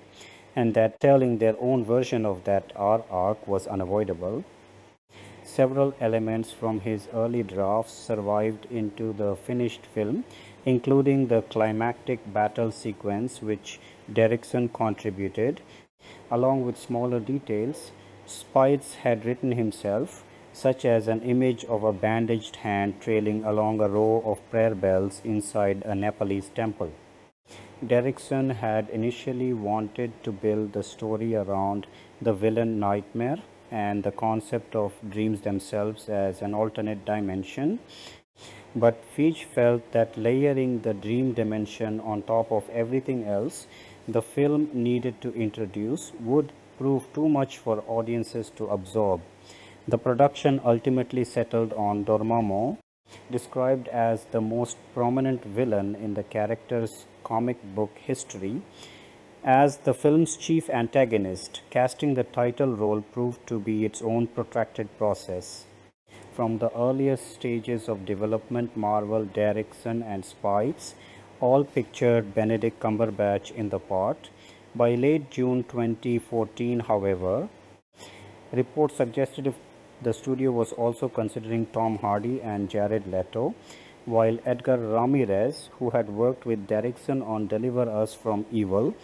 and that telling their own version of that arc was unavoidable. Several elements from his early drafts survived into the finished film, including the climactic battle sequence which Derrickson contributed, along with smaller details Spites had written himself, such as an image of a bandaged hand trailing along a row of prayer bells inside a Nepalese temple. Derrickson had initially wanted to build the story around the villain Nightmare and the concept of dreams themselves as an alternate dimension, but Feige felt that layering the dream dimension on top of everything else the film needed to introduce would prove too much for audiences to absorb. The production ultimately settled on Dormammu, described as the most prominent villain in the character's comic book history, as the film's chief antagonist. Casting the title role proved to be its own protracted process. From the earliest stages of development, Marvel, Derrickson, and Spites all pictured Benedict Cumberbatch in the part. By late June 2014, however, reports suggested the studio was also considering Tom Hardy and Jared Leto, while Edgar Ramirez, who had worked with Derrickson on Deliver Us from Evil,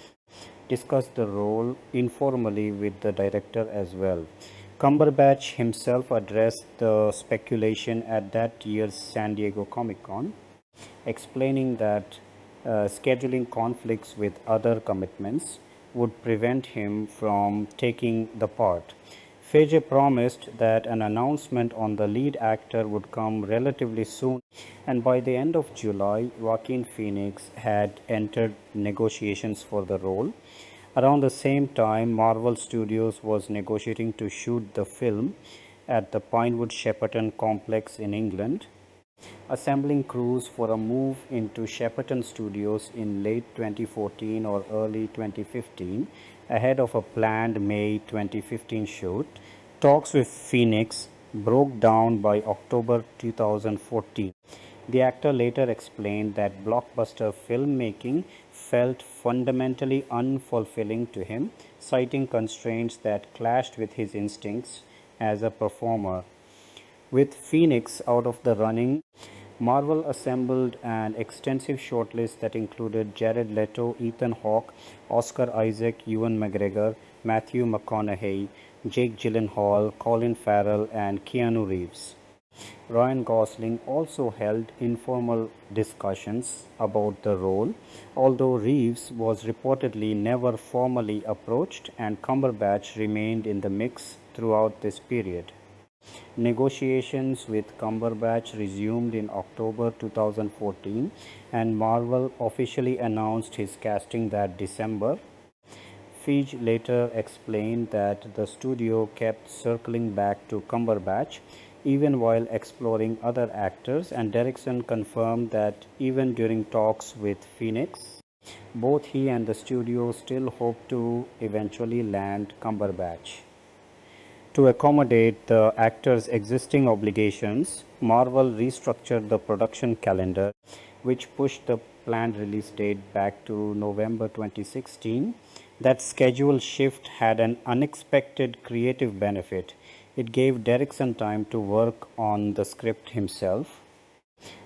discussed the role informally with the director as well. Cumberbatch himself addressed the speculation at that year's San Diego Comic-Con, explaining that scheduling conflicts with other commitments would prevent him from taking the part. Feige promised that an announcement on the lead actor would come relatively soon, and by the end of July, Joaquin Phoenix had entered negotiations for the role. Around the same time, Marvel Studios was negotiating to shoot the film at the Pinewood Shepperton complex in England, assembling crews for a move into Shepperton Studios in late 2014 or early 2015 ahead of a planned May 2015 shoot. Talks with Phoenix broke down by October 2014. The actor later explained that blockbuster filmmaking felt fundamentally unfulfilling to him, citing constraints that clashed with his instincts as a performer. With Phoenix out of the running, Marvel assembled an extensive shortlist that included Jared Leto, Ethan Hawke, Oscar Isaac, Ewan McGregor, Matthew McConaughey, Jake Gyllenhaal, Colin Farrell, and Keanu Reeves. Ryan Gosling also held informal discussions about the role, although Reeves was reportedly never formally approached, and Cumberbatch remained in the mix throughout this period. Negotiations with Cumberbatch resumed in October 2014, and Marvel officially announced his casting that December. Feige later explained that the studio kept circling back to Cumberbatch even while exploring other actors, and Derrickson confirmed that even during talks with Phoenix, both he and the studio still hoped to eventually land Cumberbatch. To accommodate the actor's existing obligations, Marvel restructured the production calendar, which pushed the planned release date back to November 2016. That schedule shift had an unexpected creative benefit. It gave Derrickson time to work on the script himself,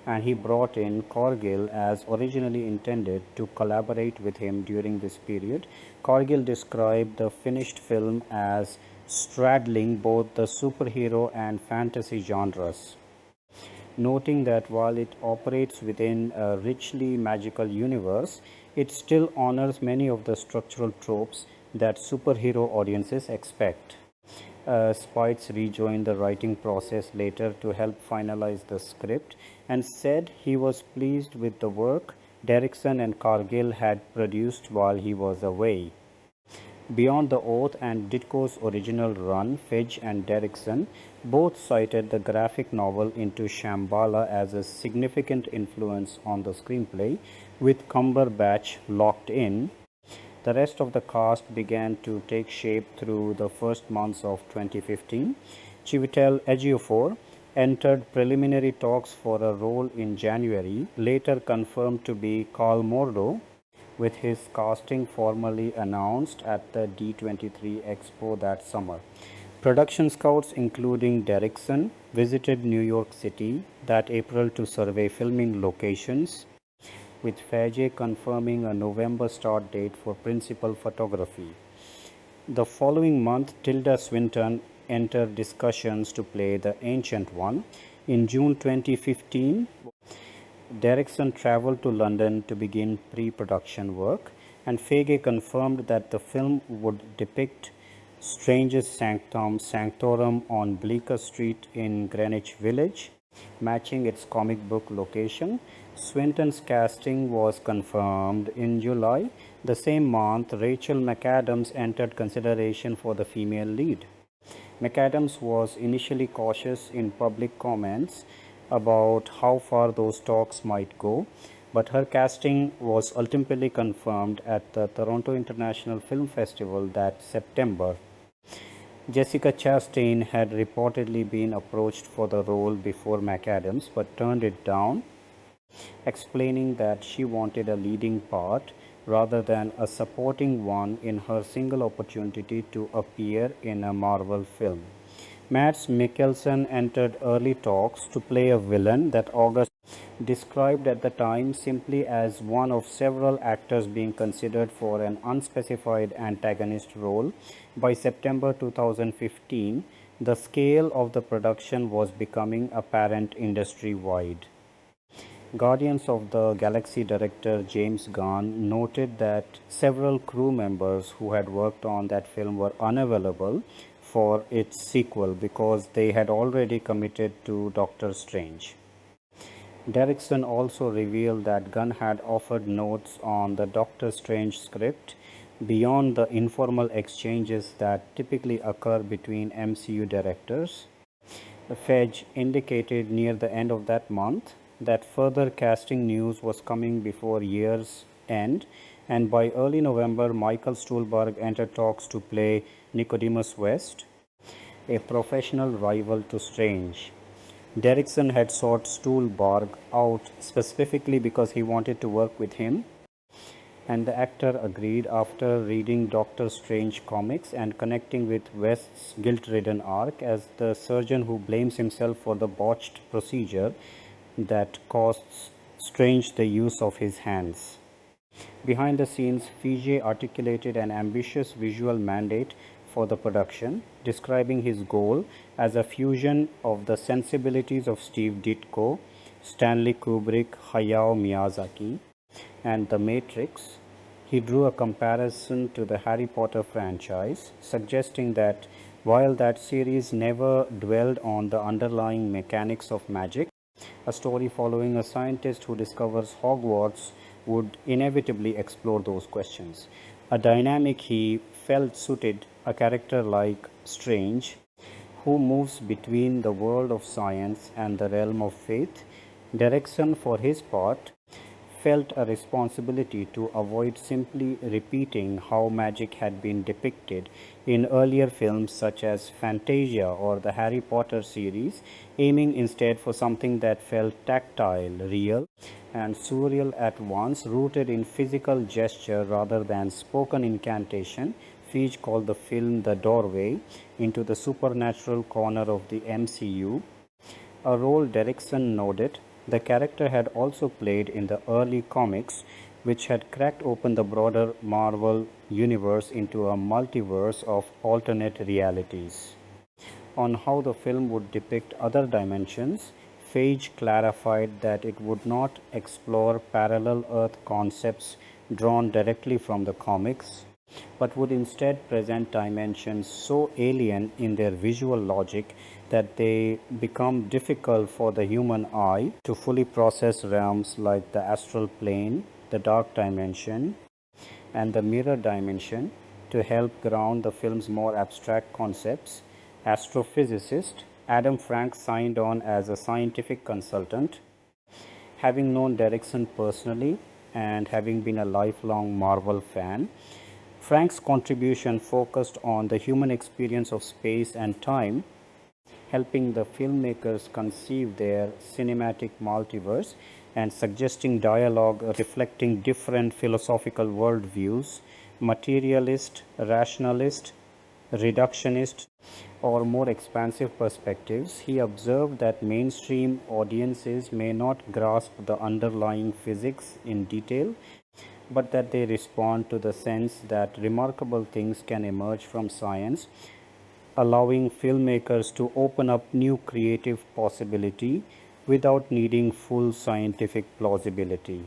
and he brought in Cargill as originally intended to collaborate with him during this period. Cargill described the finished film as straddling both the superhero and fantasy genres, noting that while it operates within a richly magical universe, it still honors many of the structural tropes that superhero audiences expect. Spites rejoined the writing process later to help finalize the script and said he was pleased with the work Derrickson and Cargill had produced while he was away. Beyond the Oath and Ditko's original run, Feige and Derrickson both cited the graphic novel Into Shambhala as a significant influence on the screenplay. With Cumberbatch locked in, the rest of the cast began to take shape through the first months of 2015. Chiwetel Ejiofor, entered preliminary talks for a role in January, later confirmed to be Carl Mordo, with his casting formally announced at the D23 Expo that summer. Production scouts, including Derrickson, visited New York City that April to survey filming locations, with Fage confirming a November start date for principal photography. The following month, Tilda Swinton entered discussions to play the Ancient One. In June 2015, Derrickson traveled to London to begin pre-production work, and Feige confirmed that the film would depict Strange's Sanctorum on Bleecker Street in Greenwich Village, matching its comic book location. Swinton's casting was confirmed in July. The same month, Rachel McAdams entered consideration for the female lead. McAdams was initially cautious in public comments about how far those talks might go, but her casting was ultimately confirmed at the Toronto International Film Festival that September. Jessica Chastain had reportedly been approached for the role before McAdams but turned it down, explaining that she wanted a leading part rather than a supporting one in her single opportunity to appear in a Marvel film. Mads Mikkelsen entered early talks to play a villain that August described at the time simply as one of several actors being considered for an unspecified antagonist role. By September 2015, the scale of the production was becoming apparent industry-wide. Guardians of the Galaxy director James Gunn noted that several crew members who had worked on that film were unavailable for its sequel because they had already committed to Doctor Strange. Derrickson also revealed that Gunn had offered notes on the Doctor Strange script beyond the informal exchanges that typically occur between MCU directors. Feige indicated near the end of that month that further casting news was coming before year's end, and by early November, Michael Stuhlbarg entered talks to play Nicodemus West, a professional rival to Strange. Derrickson had sought Stuhlbarg out specifically because he wanted to work with him, and the actor agreed after reading Doctor Strange comics and connecting with West's guilt-ridden arc as the surgeon who blames himself for the botched procedure that costs Strange the use of his hands. Behind the scenes, Feige articulated an ambitious visual mandate for the production, describing his goal as a fusion of the sensibilities of Steve Ditko, Stanley Kubrick, Hayao Miyazaki, and The Matrix. He drew a comparison to the Harry Potter franchise, suggesting that while that series never dwelled on the underlying mechanics of magic, a story following a scientist who discovers Hogwarts would inevitably explore those questions. A dynamic he felt suited a character like Strange, who moves between the world of science and the realm of faith. Derrickson, for his part, felt a responsibility to avoid simply repeating how magic had been depicted in earlier films such as Fantasia or the Harry Potter series, aiming instead for something that felt tactile, real, and surreal at once, rooted in physical gesture rather than spoken incantation. Feige called the film the doorway into the supernatural corner of the MCU, a role Derrickson noted the character had also played in the early comics, which had cracked open the broader Marvel universe into a multiverse of alternate realities. On how the film would depict other dimensions, Feige clarified that it would not explore parallel Earth concepts drawn directly from the comics, but would instead present dimensions so alien in their visual logic that they become difficult for the human eye to fully process. Realms like the astral plane, the dark dimension, and the mirror dimension to help ground the film's more abstract concepts. Astrophysicist Adam Frank signed on as a scientific consultant. Having known Derrickson personally and having been a lifelong Marvel fan, Frank's contribution focused on the human experience of space and time, helping the filmmakers conceive their cinematic multiverse and suggesting dialogue reflecting different philosophical worldviews, materialist, rationalist, reductionist, or more expansive perspectives. He observed that mainstream audiences may not grasp the underlying physics in detail, but that they respond to the sense that remarkable things can emerge from science, allowing filmmakers to open up new creative possibility without needing full scientific plausibility.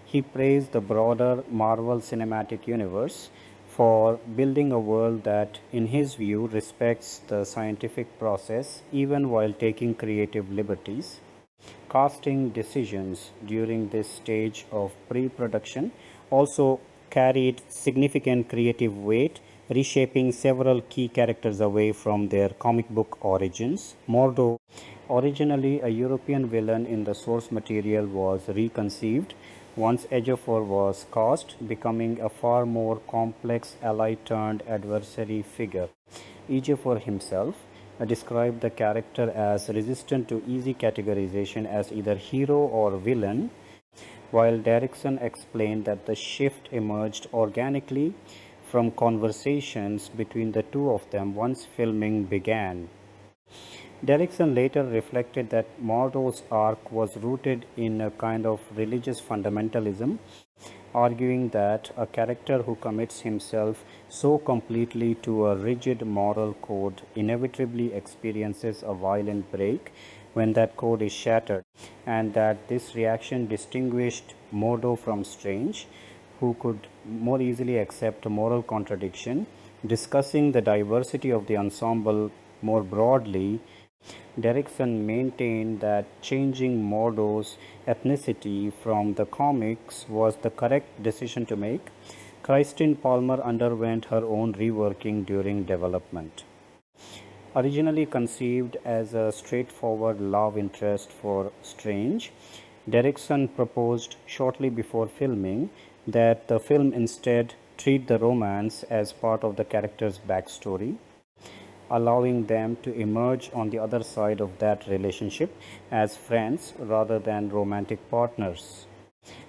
He praised the broader Marvel Cinematic Universe for building a world that, in his view, respects the scientific process even while taking creative liberties. Casting decisions during this stage of pre-production also carried significant creative weight, reshaping several key characters away from their comic book origins. Mordo, originally a European villain in the source material, was reconceived once Ejiofor was cast, becoming a far more complex ally turned adversary figure. Ejiofor himself described the character as resistant to easy categorization as either hero or villain, while Derrickson explained that the shift emerged organically from conversations between the two of them once filming began. Derrickson later reflected that Mordo's arc was rooted in a kind of religious fundamentalism, arguing that a character who commits himself so completely to a rigid moral code inevitably experiences a violent break when that code is shattered, and that this reaction distinguished Mordo from Strange, who could more easily accept a moral contradiction. Discussing the diversity of the ensemble more broadly, Derrickson maintained that changing Mordo's ethnicity from the comics was the correct decision to make. Christine Palmer underwent her own reworking during development. Originally conceived as a straightforward love interest for Strange, Derrickson proposed shortly before filming that the film instead treat the romance as part of the character's backstory, allowing them to emerge on the other side of that relationship as friends rather than romantic partners.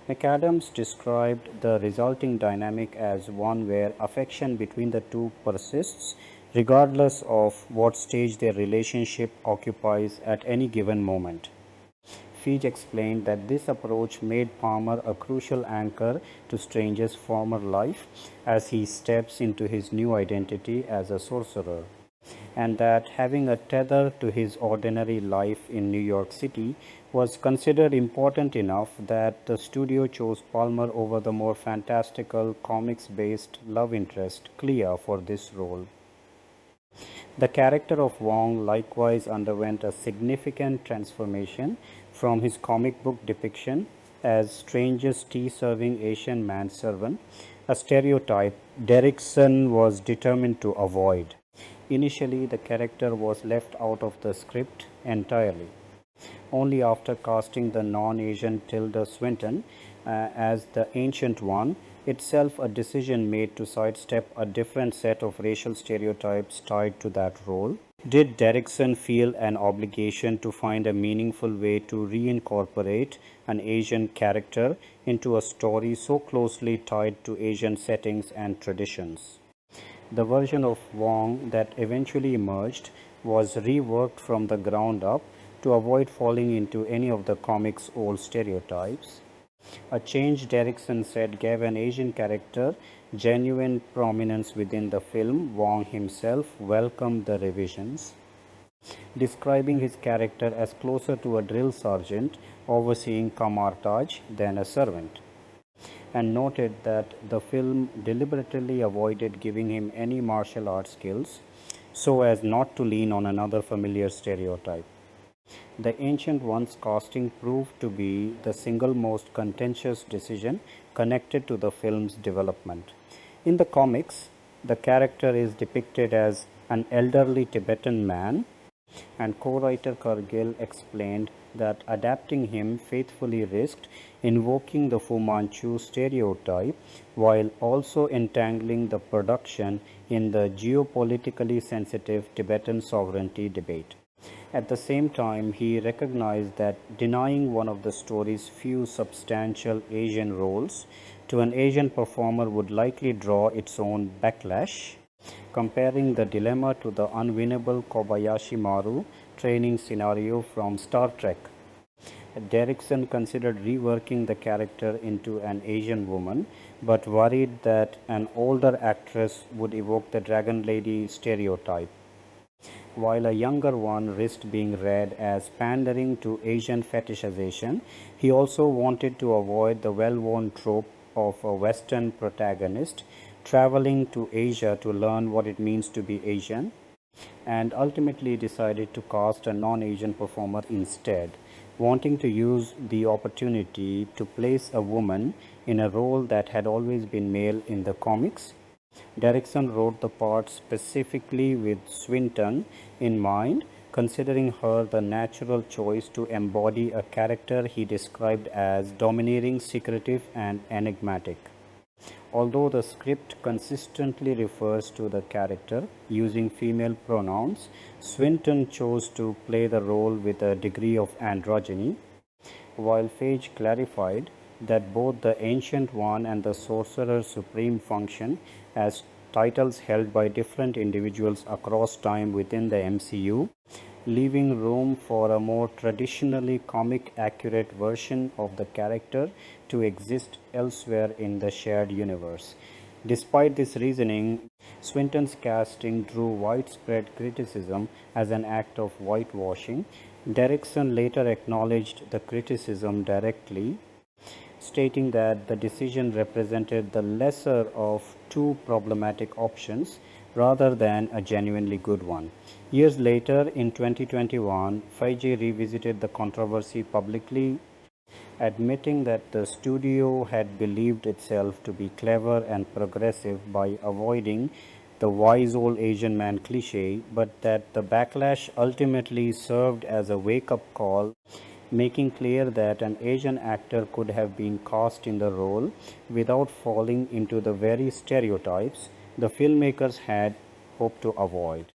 McAdams described the resulting dynamic as one where affection between the two persists regardless of what stage their relationship occupies at any given moment. Feige explained that this approach made Palmer a crucial anchor to Strange's former life as he steps into his new identity as a sorcerer, and that having a tether to his ordinary life in New York City was considered important enough that the studio chose Palmer over the more fantastical comics-based love interest Clea for this role. The character of Wong likewise underwent a significant transformation from his comic book depiction as Strange's tea-serving Asian manservant, a stereotype Derrickson was determined to avoid. Initially, the character was left out of the script entirely. Only after casting the non-Asian Tilda Swinton as the Ancient One, itself a decision made to sidestep a different set of racial stereotypes tied to that role, did Derrickson feel an obligation to find a meaningful way to reincorporate an Asian character into a story so closely tied to Asian settings and traditions. The version of Wong that eventually emerged was reworked from the ground up to avoid falling into any of the comic's old stereotypes. A change, Derrickson said, gave an Asian character genuine prominence within the film. Wong himself welcomed the revisions, describing his character as closer to a drill sergeant overseeing camouflage than a servant, and noted that the film deliberately avoided giving him any martial arts skills so as not to lean on another familiar stereotype. The Ancient One's casting proved to be the single most contentious decision connected to the film's development. In the comics, the character is depicted as an elderly Tibetan man And co-writer Cargill explained that adapting him faithfully risked invoking the Fu Manchu stereotype while also entangling the production in the geopolitically sensitive Tibetan sovereignty debate. At the same time, he recognized that denying one of the story's few substantial Asian roles to an Asian performer would likely draw its own backlash, comparing the dilemma to the unwinnable Kobayashi Maru training scenario from Star Trek. Derrickson considered reworking the character into an Asian woman, but worried that an older actress would evoke the Dragon Lady stereotype, while a younger one risked being read as pandering to Asian fetishization. He also wanted to avoid the well-worn trope of a Western protagonist traveling to Asia to learn what it means to be Asian, and ultimately decided to cast a non-Asian performer instead, wanting to use the opportunity to place a woman in a role that had always been male in the comics. Derrickson wrote the part specifically with Swinton in mind, considering her the natural choice to embody a character he described as domineering, secretive, and enigmatic. Although the script consistently refers to the character using female pronouns, Swinton chose to play the role with a degree of androgyny, while Phage clarified that both the Ancient One and the Sorcerer Supreme function as titles held by different individuals across time within the MCU, leaving room for a more traditionally comic accurate version of the character to exist elsewhere in the shared universe. Despite this reasoning, Swinton's casting drew widespread criticism as an act of whitewashing. Derrickson later acknowledged the criticism directly, stating that the decision represented the lesser of two problematic options rather than a genuinely good one. Years later, in 2021, Feige revisited the controversy publicly, admitting that the studio had believed itself to be clever and progressive by avoiding the wise old Asian man cliché, but that the backlash ultimately served as a wake-up call, making clear that an Asian actor could have been cast in the role without falling into the very stereotypes the filmmakers had hoped to avoid.